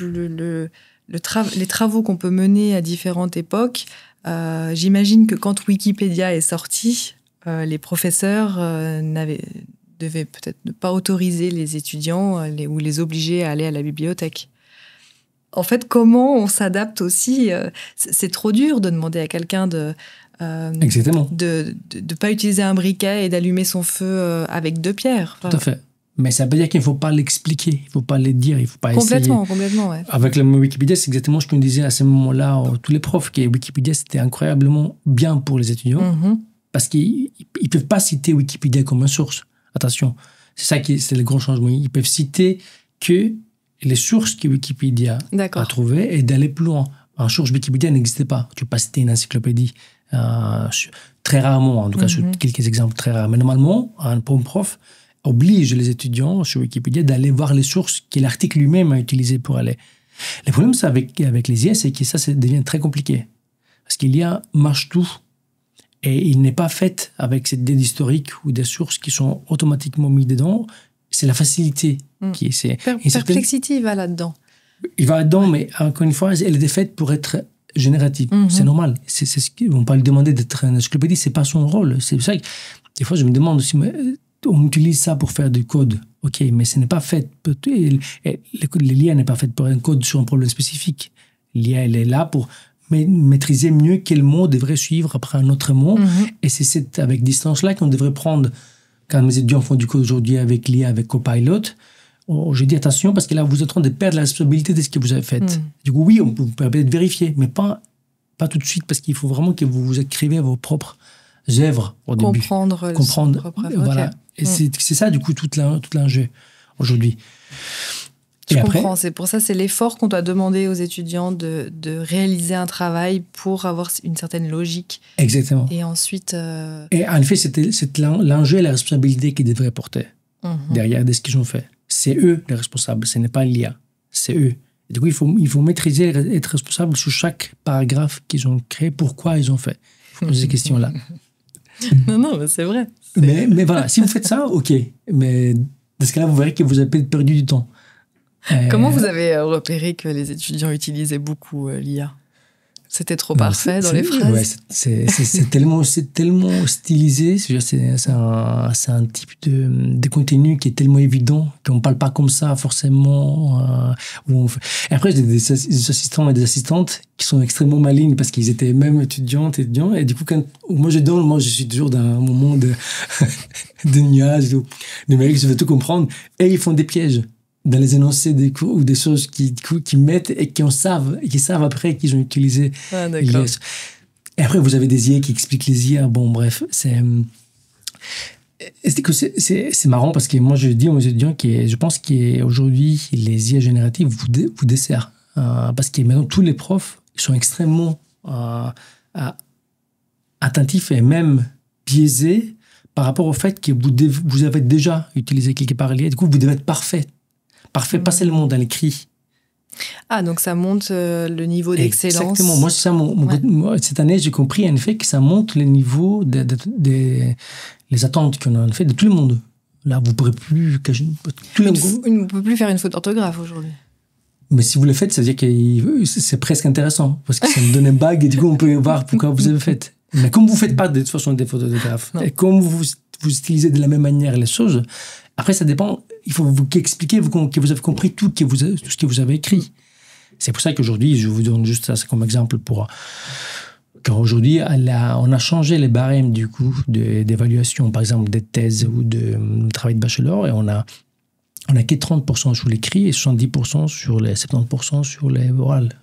les travaux qu'on peut mener à différentes époques, j'imagine que quand Wikipédia est sorti, les professeurs devaient peut-être ne pas autoriser les étudiants ou les obliger à aller à la bibliothèque. En fait, comment on s'adapte aussi c'est trop dur de demander à quelqu'un Exactement. de pas utiliser un briquet et d'allumer son feu avec 2 pierres. Tout à fait. Mais ça veut dire qu'il ne faut pas l'expliquer, il ne faut pas le dire, il ne faut pas essayer. Complètement, ouais. Avec le mot Wikipédia, c'est exactement ce qu'on disait à ce moment-là, tous les profs, que Wikipédia, c'était incroyablement bien pour les étudiants, parce qu'ils ne peuvent pas citer Wikipédia comme une source. Attention, c'est ça c'est le grand changement. Ils peuvent citer que les sources que Wikipédia a trouvées et d'aller plus loin. En source Wikipédia n'existait pas. Tu ne peux pas citer une encyclopédie. Très rarement, en tout cas, sur quelques exemples très rares. Mais normalement, un prof oblige les étudiants sur Wikipédia d'aller voir les sources que l'article lui-même a utilisées pour aller. Le problème ça, avec les IA, c'est que ça devient très compliqué. Parce qu'il y a mâche-tout et il n'est pas fait avec cette dette historique ou des sources qui sont automatiquement mises dedans. C'est la facilité qui est... Perplexity va là-dedans. Il va là-dedans, mais encore une fois, elle est faite pour être générative. C'est normal. On peut lui demander d'être une encyclopédie, c'est pas son rôle. C'est ça que, des fois, je me demande aussi, on utilise ça pour faire du code. OK, mais ce n'est pas fait... L'IA n'est pas faite pour un code sur un problème spécifique. L'IA, elle est là pour maîtriser mieux quel mot devrait suivre après un autre mot. Et c'est avec distance-là qu'on devrait prendre... Quand mes étudiants font du code aujourd'hui avec l'IA, avec Copilot, je dis attention parce que là, vous êtes en train de perdre la responsabilité de ce que vous avez fait. Du coup, oui, on peut peut-être vérifier, mais pas tout de suite parce qu'il faut vraiment que vous écrivez vos propres œuvres au début. Comprendre. Voilà. Et c'est ça, du coup, tout l'enjeu aujourd'hui. Je comprends. C'est pour ça, c'est l'effort qu'on doit demander aux étudiants de réaliser un travail pour avoir une certaine logique. Exactement. Et ensuite... Et en effet, c'est l'enjeu et la responsabilité qu'ils devraient porter derrière ce qu'ils ont fait. C'est eux les responsables, ce n'est pas l'IA. C'est eux. Et du coup, il faut maîtriser et être responsable sur chaque paragraphe qu'ils ont créé, pourquoi ils ont fait. Il faut poser ces questions-là. Non, mais c'est vrai. Mais voilà, si vous faites ça, OK. Mais dans ce cas-là, vous verrez que vous avez perdu du temps. Comment vous avez repéré que les étudiants utilisaient beaucoup l'IA ? C'était trop parfait dans les phrases. Ouais, c'est tellement stylisé. C'est un type de contenu qui est tellement évident qu'on ne parle pas comme ça forcément. Et après, j'ai des assistants et des assistantes qui sont extrêmement malignes parce qu'ils étaient même étudiants. Et du coup, moi je suis toujours dans un moment de nuage, de numérique, je veux tout comprendre. Et ils font des pièges dans les énoncés des cours ou des choses qui mettent et qui savent après qu'ils ont utilisé. Ah, d'accord. Et après, vous avez des IA qui expliquent les IA. Bon, bref, c'est marrant parce que moi, je dis aux étudiants que je pense qu'aujourd'hui, les IA génératives vous desservent. Parce que maintenant, tous les profs sont extrêmement attentifs et même biaisés par rapport au fait que vous avez déjà utilisé quelque part l'IA. Du coup, vous devez être parfait, pas seulement dans l'écrit. Ah, donc ça monte le niveau d'excellence. Exactement. Moi, c'est ça, moi, cette année, j'ai compris en effet que ça monte le niveau les attentes qu'on a en fait de tout le monde. Là, vous ne pourrez plus... On ne peut plus faire une faute d'orthographe aujourd'hui. Mais si vous le faites, ça veut dire que c'est presque intéressant, parce que ça me donne un bug et du coup, on peut voir pourquoi vous avez fait. Mais comme vous ne faites pas de toute façon des fautes d'orthographe, et comme vous utilisez de la même manière les choses, après, ça dépend... Il faut vous expliquer que vous avez compris tout ce que vous avez écrit. C'est pour ça qu'aujourd'hui, je vous donne juste ça comme exemple car aujourd'hui, on a changé les barèmes du coup d'évaluation, par exemple des thèses ou de travail de bachelor, et on a que 30% sur l'écrit et 70% sur les 70% sur les orales.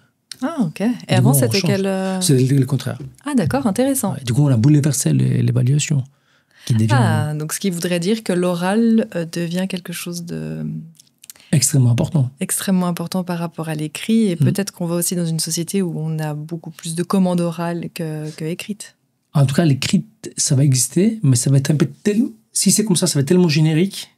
Ah, ok. Et avant, c'était quel... C'était le contraire. Ah, d'accord, intéressant. Ouais, du coup, on a bouleversé l'évaluation. Donc ce qui voudrait dire que l'oral devient quelque chose de... Extrêmement important. Extrêmement important par rapport à l'écrit. Et peut-être qu'on va aussi dans une société où on a beaucoup plus de commandes orales que écrites. En tout cas, l'écrit, ça va exister, mais ça va être un peu... Si c'est comme ça va être tellement générique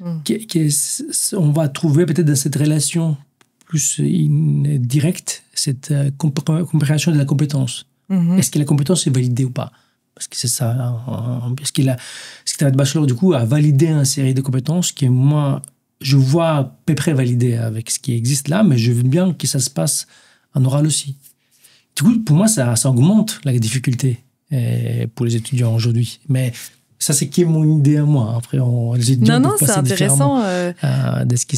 On va trouver peut-être dans cette relation plus directe cette compréhension de la compétence. Est-ce que la compétence est validée ou pas? Parce que c'est ça. Parce que le bachelor, du coup, a validé une série de compétences que moi, je vois à peu près validées avec ce qui existe là, mais je veux bien que ça se passe en oral aussi. Du coup, pour moi, ça augmente la difficulté pour les étudiants aujourd'hui. Mais ça, c'est qui est mon idée à moi. Après, les étudiants peuvent passer différemment de ce qui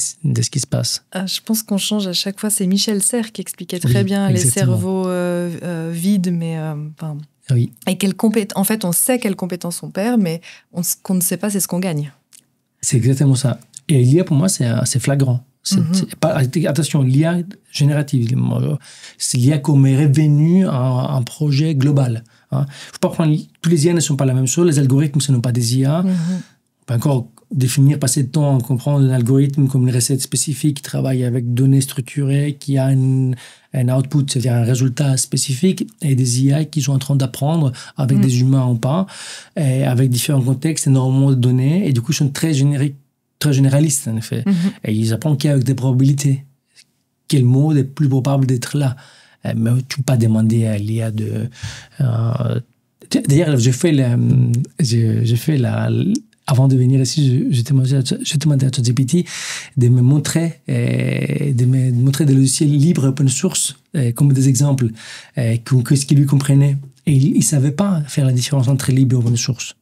se passe. Je pense qu'on change à chaque fois. C'est Michel Serres qui expliquait très bien les cerveaux vides, mais... Oui. Et en fait, on sait quelles compétences on perd, mais qu'on ne sait pas, c'est ce qu'on gagne. C'est exactement ça. Et l'IA, pour moi, c'est flagrant. Attention, l'IA générative, c'est l'IA comme est revenu à un projet global. Faut pas prendre, tous les IA ne sont pas la même chose, les algorithmes, ce ne sont pas des IA. On peut encore définir, passer de temps à comprendre un algorithme comme une recette spécifique qui travaille avec données structurées, qui a un output, c'est-à-dire un résultat spécifique, et des IA qui sont en train d'apprendre avec des humains ou pas, et avec différents contextes, énormément de données, et du coup, ils sont très généralistes, en effet. Et ils apprennent qu'avec des probabilités. Quel mot est plus probable d'être là? Mais tu ne peux pas demander à l'IA de... D'ailleurs, avant de venir ici, je demandé à ChatGPT de me montrer des logiciels libres open source comme des exemples, ce qu'il lui comprenait. Et il ne savait pas faire la différence entre libre et open source.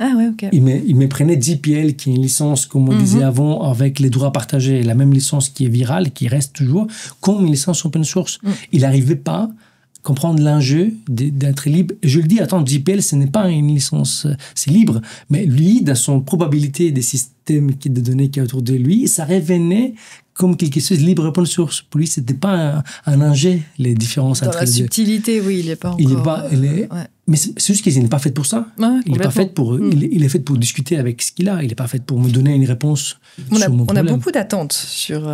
Ah ouais, ok. Il me prenait GPL, qui est une licence, comme on disait avant, avec les droits partagés, la même licence qui est virale, qui reste toujours, comme une licence open source. Il n'arrivait pas à comprendre l'enjeu d'être libre. Et je le dis, attends, GPL, ce n'est pas une licence, c'est libre, mais lui, dans son probabilité des systèmes de données qui est autour de lui, ça revenait comme quelque chose de libre open source. Pour lui, ce n'était pas un enjeu, les différences entre les deux. Dans la subtilité, oui, il n'est pas encore... Mais c'est juste qu'il n'est pas fait pour ça. Ouais, il est fait pour discuter avec ce qu'il a. Il n'est pas fait pour me donner une réponse sur mon problème. On a beaucoup d'attentes sur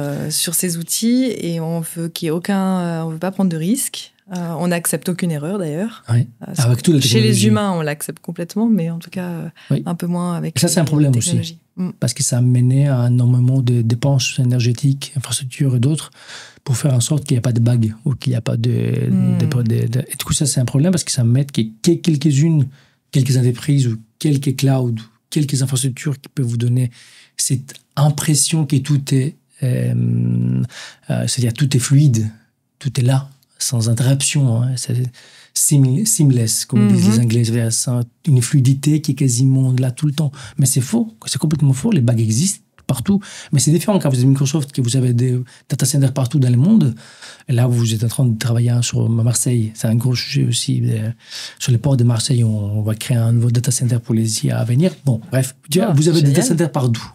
ces outils et on veut on veut pas prendre de risques. On n'accepte aucune erreur d'ailleurs. Ouais. Chez les humains, on l'accepte complètement, mais en tout cas un peu moins avec ça, c'est un problème aussi. Parce que ça a mené à énormément de dépenses énergétiques, infrastructures et d'autres, pour faire en sorte qu'il n'y ait pas de bugs ou qu'il n'y a pas de... Et du coup, ça, c'est un problème parce que ça met quelques entreprises ou quelques clouds, quelques infrastructures qui peuvent vous donner cette impression que tout est... c'est-à-dire tout est fluide, tout est là, sans interruption. C'est seamless, comme disent les Anglais. C'est une fluidité qui est quasiment là tout le temps. Mais c'est faux, c'est complètement faux. Les bugs existent partout. Mais c'est différent quand vous êtes Microsoft, que vous avez des data centers partout dans le monde. Et là, vous êtes en train de travailler sur Marseille. C'est un gros sujet aussi. Sur les ports de Marseille, on va créer un nouveau data center pour les IA à venir. Bon, bref, vous avez des data centers partout.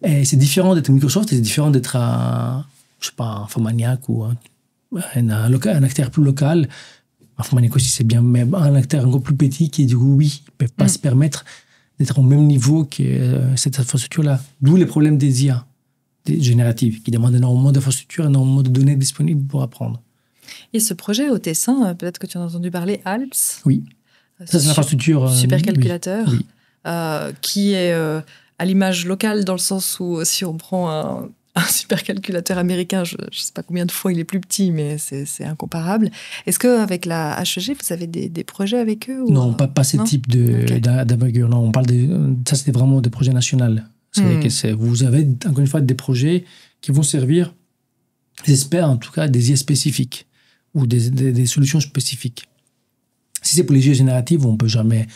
Et c'est différent d'être Microsoft et c'est différent d'être je sais pas, un Infomaniac ou un acteur plus local. Infomaniac aussi, c'est bien, mais un acteur encore plus petit qui, du coup, oui, ne peut pas se permettre d'être au même niveau que cette infrastructure-là. D'où les problèmes des IA génératives, qui demandent énormément d'infrastructures, énormément de données disponibles pour apprendre. Et ce projet au Tessin, peut-être que tu en as entendu parler, ALPS. Oui. Ça, c'est une infrastructure... Supercalculateur, qui est à l'image locale, dans le sens où si on prend un supercalculateur américain, je ne sais pas combien de fois il est plus petit, mais c'est incomparable. Est-ce qu'avec la HEG, vous avez des projets avec eux ou... Non, pas ce type d'envergure. Non, on parle ça, c'est vraiment des projets nationaux. Vous avez, encore une fois, des projets qui vont servir, j'espère en tout cas, des IA spécifiques ou des solutions spécifiques. Si c'est pour les IA génératives, on ne peut jamais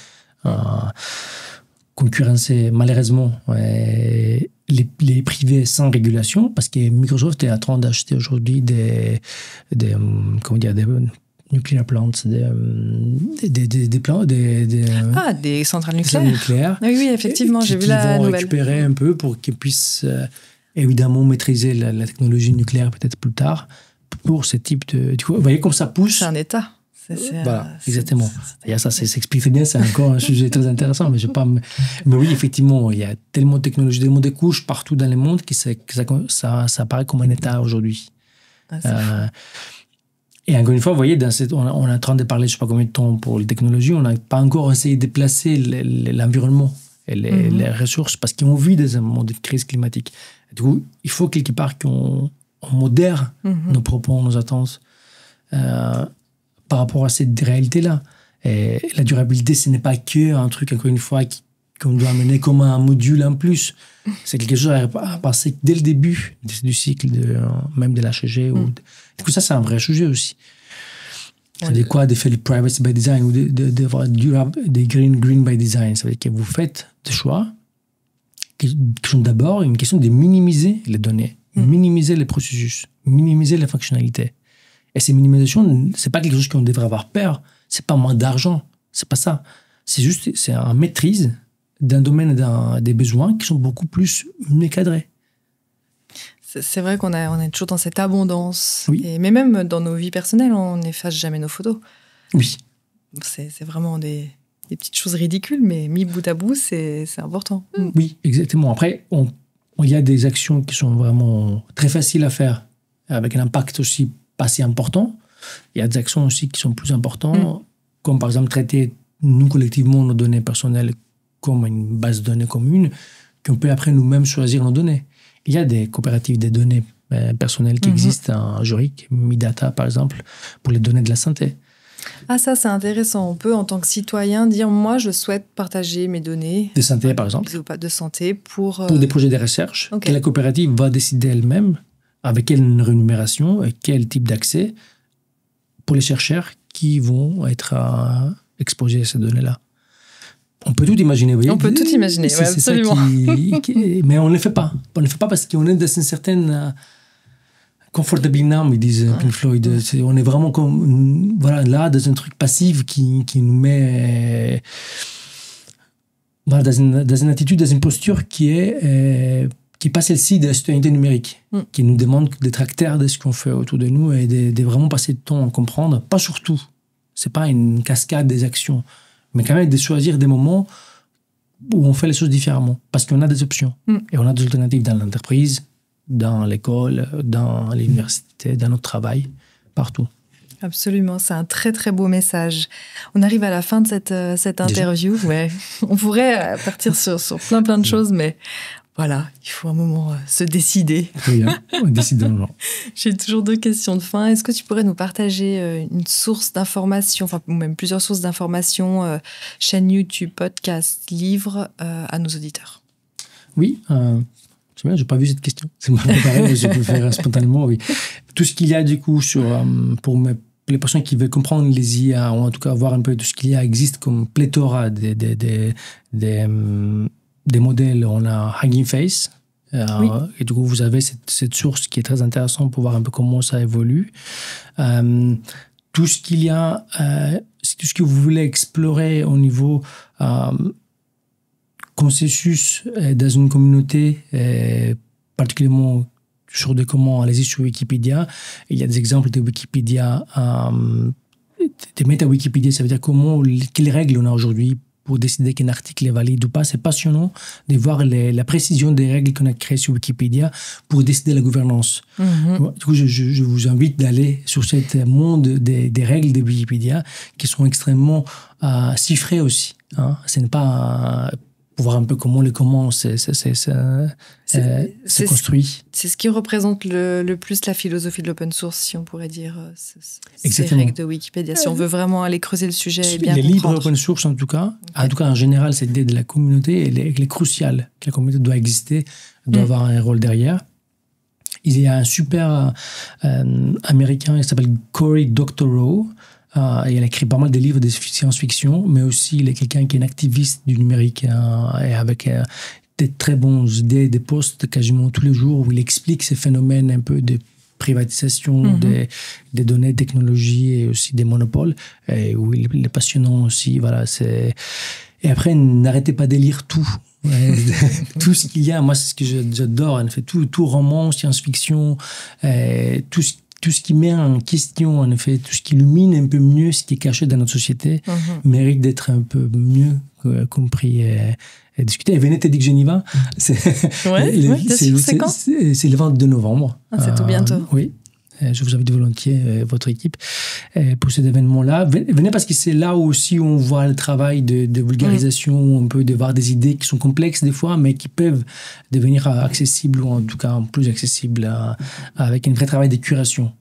concurrencer, malheureusement, les privés sans régulation, parce que Microsoft est en train d'acheter aujourd'hui des nuclear plants, des centrales nucléaires. Oui, effectivement, j'ai vu la nouvelle. Qui vont récupérer un peu pour qu'ils puissent évidemment maîtriser la technologie nucléaire peut-être plus tard pour ce type de... Vous voyez comme ça pousse. C'est un État. Voilà, exactement. Ça s'explique très bien, c'est encore un sujet très intéressant, mais oui, effectivement, il y a tellement de technologies, tellement de couches partout dans le monde que ça apparaît comme un État aujourd'hui. Et encore une fois, vous voyez, on est en train de parler, je ne sais pas combien de temps pour les technologies, on n'a pas encore essayé de déplacer l'environnement. les ressources, parce qu'on vit dans un monde de crise climatique. Et du coup, il faut quelque part qu'on modère nos propos, nos attentes par rapport à cette réalité-là. Et la durabilité, ce n'est pas que un truc, encore une fois, qu'on doit amener comme un module en plus. C'est quelque chose à passer dès le début du cycle, même de l'HG. Du coup, ça, c'est un vrai sujet aussi. C'est quoi de faire le privacy by design ou d'avoir des green by design. Ça veut dire que vous faites des choix qui sont d'abord une question de minimiser les données, minimiser les processus, minimiser les fonctionnalités. Et ces minimisations, c'est pas quelque chose qu'on devrait avoir peur. C'est pas moins d'argent. C'est pas ça. C'est juste, c'est une maîtrise d'un domaine, des besoins qui sont beaucoup plus mieux cadrés. C'est vrai qu'on est toujours dans cette abondance. Oui. Mais même dans nos vies personnelles, on n'efface jamais nos photos. Oui. C'est vraiment des petites choses ridicules, mais mis bout à bout, c'est important. Oui, exactement. Après, il y a des actions qui sont vraiment très faciles à faire, avec un impact aussi pas si important. Il y a des actions aussi qui sont plus importantes, comme par exemple traiter, nous, collectivement, nos données personnelles comme une base de données commune, qu'on peut après nous-mêmes choisir nos données. Il y a des coopératives des données personnelles qui existent en Zurich, Midata par exemple, pour les données de la santé. Ah, ça c'est intéressant. On peut en tant que citoyen dire, moi je souhaite partager mes données de santé par exemple, de santé pour des projets de recherche, que la coopérative va décider elle-même avec quelle rémunération et quel type d'accès pour les chercheurs qui vont être exposés à ces données-là. On peut tout imaginer, vous voyez. On peut tout imaginer, ouais, absolument. Mais on ne le fait pas. On ne le fait pas parce qu'on est dans une certaine comfortable numb, ils disent Pink Floyd. On est vraiment comme, voilà, là, dans un truc passif qui nous met voilà, dans une attitude, dans une posture qui est pas celle-ci de la citoyenneté numérique, qui nous demande d'être acteurs de ce qu'on fait autour de nous et de vraiment passer de temps à comprendre. Pas surtout. C'est pas une cascade des actions, mais quand même de choisir des moments où on fait les choses différemment, parce qu'on a des options. Et on a des alternatives dans l'entreprise, dans l'école, dans l'université, dans notre travail, partout. Absolument, c'est un très très beau message. On arrive à la fin de cette interview. Ouais. On pourrait partir sur plein de choses, mais voilà, il faut un moment se décider. Oui, on décide un moment. J'ai toujours 2 questions de fin. Est-ce que tu pourrais nous partager une source d'information, enfin, ou même plusieurs sources d'information, chaîne YouTube, podcast, livre, à nos auditeurs? Oui, c'est bien, je n'ai pas vu cette question. C'est mal préparé, mais je peux faire spontanément, oui. Tout ce qu'il y a du coup pour les personnes qui veulent comprendre les IA, ou en tout cas voir un peu tout ce qu'il y a, existe comme pléthora des modèles. On a Hugging Face, et du coup vous avez cette source qui est très intéressante pour voir un peu comment ça évolue. Tout ce qu'il y a, tout ce que vous voulez explorer au niveau consensus dans une communauté, particulièrement sur comment, allez-y sur Wikipédia. Il y a des exemples de Wikipédia, des méta-Wikipédia, ça veut dire quelles règles on a aujourd'hui pour décider qu'un article est valide ou pas. C'est passionnant de voir la précision des règles qu'on a créées sur Wikipédia pour décider la gouvernance. Du coup, je vous invite d'aller sur ce monde des règles de Wikipédia qui sont extrêmement chiffrées aussi. Ce n'est pas... pour voir un peu comment c'est construit. C'est ce qui représente le plus la philosophie de l'open source, si on pourrait dire, ces Exactement. règles de Wikipédia. Si on veut vraiment aller creuser le sujet et bien les comprendre. livres open source, en tout cas, en général, cette idée de la communauté, elle est cruciale. Que la communauté doit exister, doit avoir un rôle derrière. Il y a un super américain, il s'appelle Cory Doctorow. Et elle a écrit pas mal de livres de science-fiction, mais aussi il est quelqu'un qui est un activiste du numérique et avec des très bonnes idées, des posts quasiment tous les jours où il explique ces phénomènes un peu de privatisation des données, technologies et aussi des monopoles, et où il est passionnant aussi. Voilà, et après, n'arrêtez pas de lire tout. Tout ce qu'il y a, moi c'est ce que j'adore, en fait, tout roman, science-fiction, tout ce qui met en question, en effet, tout ce qui illumine un peu mieux ce qui est caché dans notre société, mérite d'être un peu mieux compris et discuté. Et venez t'aider que Geneva, c'est quand le 22 novembre. C'est tout bientôt. Oui. Je vous invite volontiers, votre équipe, pour cet événement-là. Venez parce que c'est là aussi où on voit le travail de vulgarisation, on peut voir des idées qui sont complexes des fois, mais qui peuvent devenir accessibles, ou en tout cas plus accessibles, avec un vrai travail de curation.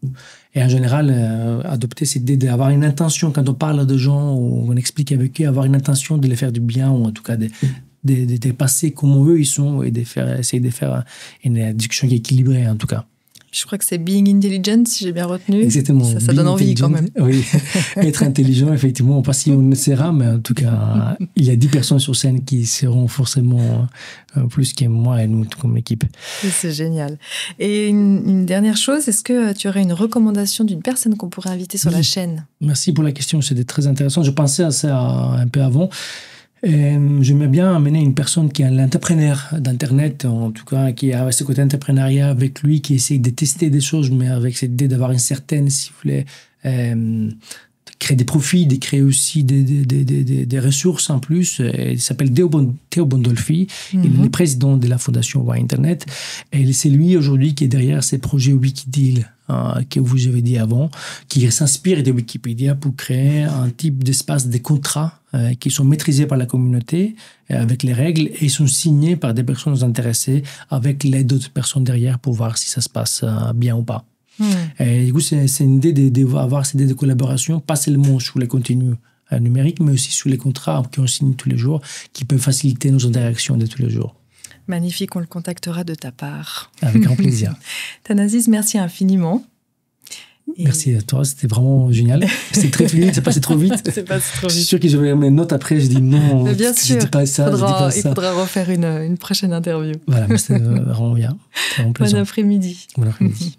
Et en général, adopter cette idée d'avoir une intention, quand on parle de gens, ou on explique avec eux, avoir une intention de les faire du bien, ou en tout cas de passer comme eux ils sont, et essayer de faire une discussion qui est équilibrée, en tout cas. Je crois que c'est Being Intelligent, si j'ai bien retenu. Exactement. Ça donne envie quand même. Oui, être intelligent, effectivement. Pas si on le sera, mais en tout cas, il y a 10 personnes sur scène qui seront forcément plus que moi et nous comme équipe. C'est génial. Et une dernière chose, est-ce que tu aurais une recommandation d'une personne qu'on pourrait inviter sur la chaîne? Merci pour la question, c'était très intéressant. Je pensais à ça un peu avant. J'aimerais bien amener une personne qui est l'entrepreneur d'Internet, en tout cas, qui a ce côté entrepreneuriat avec lui, qui essaie de tester des choses, mais avec cette idée d'avoir une certaine, si vous voulez, de créer des profits, de créer aussi des ressources en plus. Il s'appelle Theo Bondolfi. Il est le président de la fondation Why Internet. Et c'est lui aujourd'hui qui est derrière ces projets Wikideal, que vous avez dit avant, qui s'inspire de Wikipédia pour créer un type d'espace de contrats qui sont maîtrisés par la communauté avec les règles, et ils sont signés par des personnes intéressées avec l'aide d'autres personnes derrière pour voir si ça se passe bien ou pas. Et du coup, c'est une idée d'avoir cette idée de collaboration, pas seulement sur les contenus numériques, mais aussi sur les contrats qu'on signe tous les jours, qui peuvent faciliter nos interactions de tous les jours. Magnifique, on le contactera de ta part. Avec grand plaisir. Thanasis, merci infiniment. Merci à toi, c'était vraiment génial. C'est très vite, c'est passé trop vite. C'est passé trop vite. Je suis sûr que j'avais mes notes après, je dis non, mais bien sûr, je dis pas ça, il faudra refaire une prochaine interview. Voilà, mais c'était vraiment bien. Bon après-midi. Bon après-midi.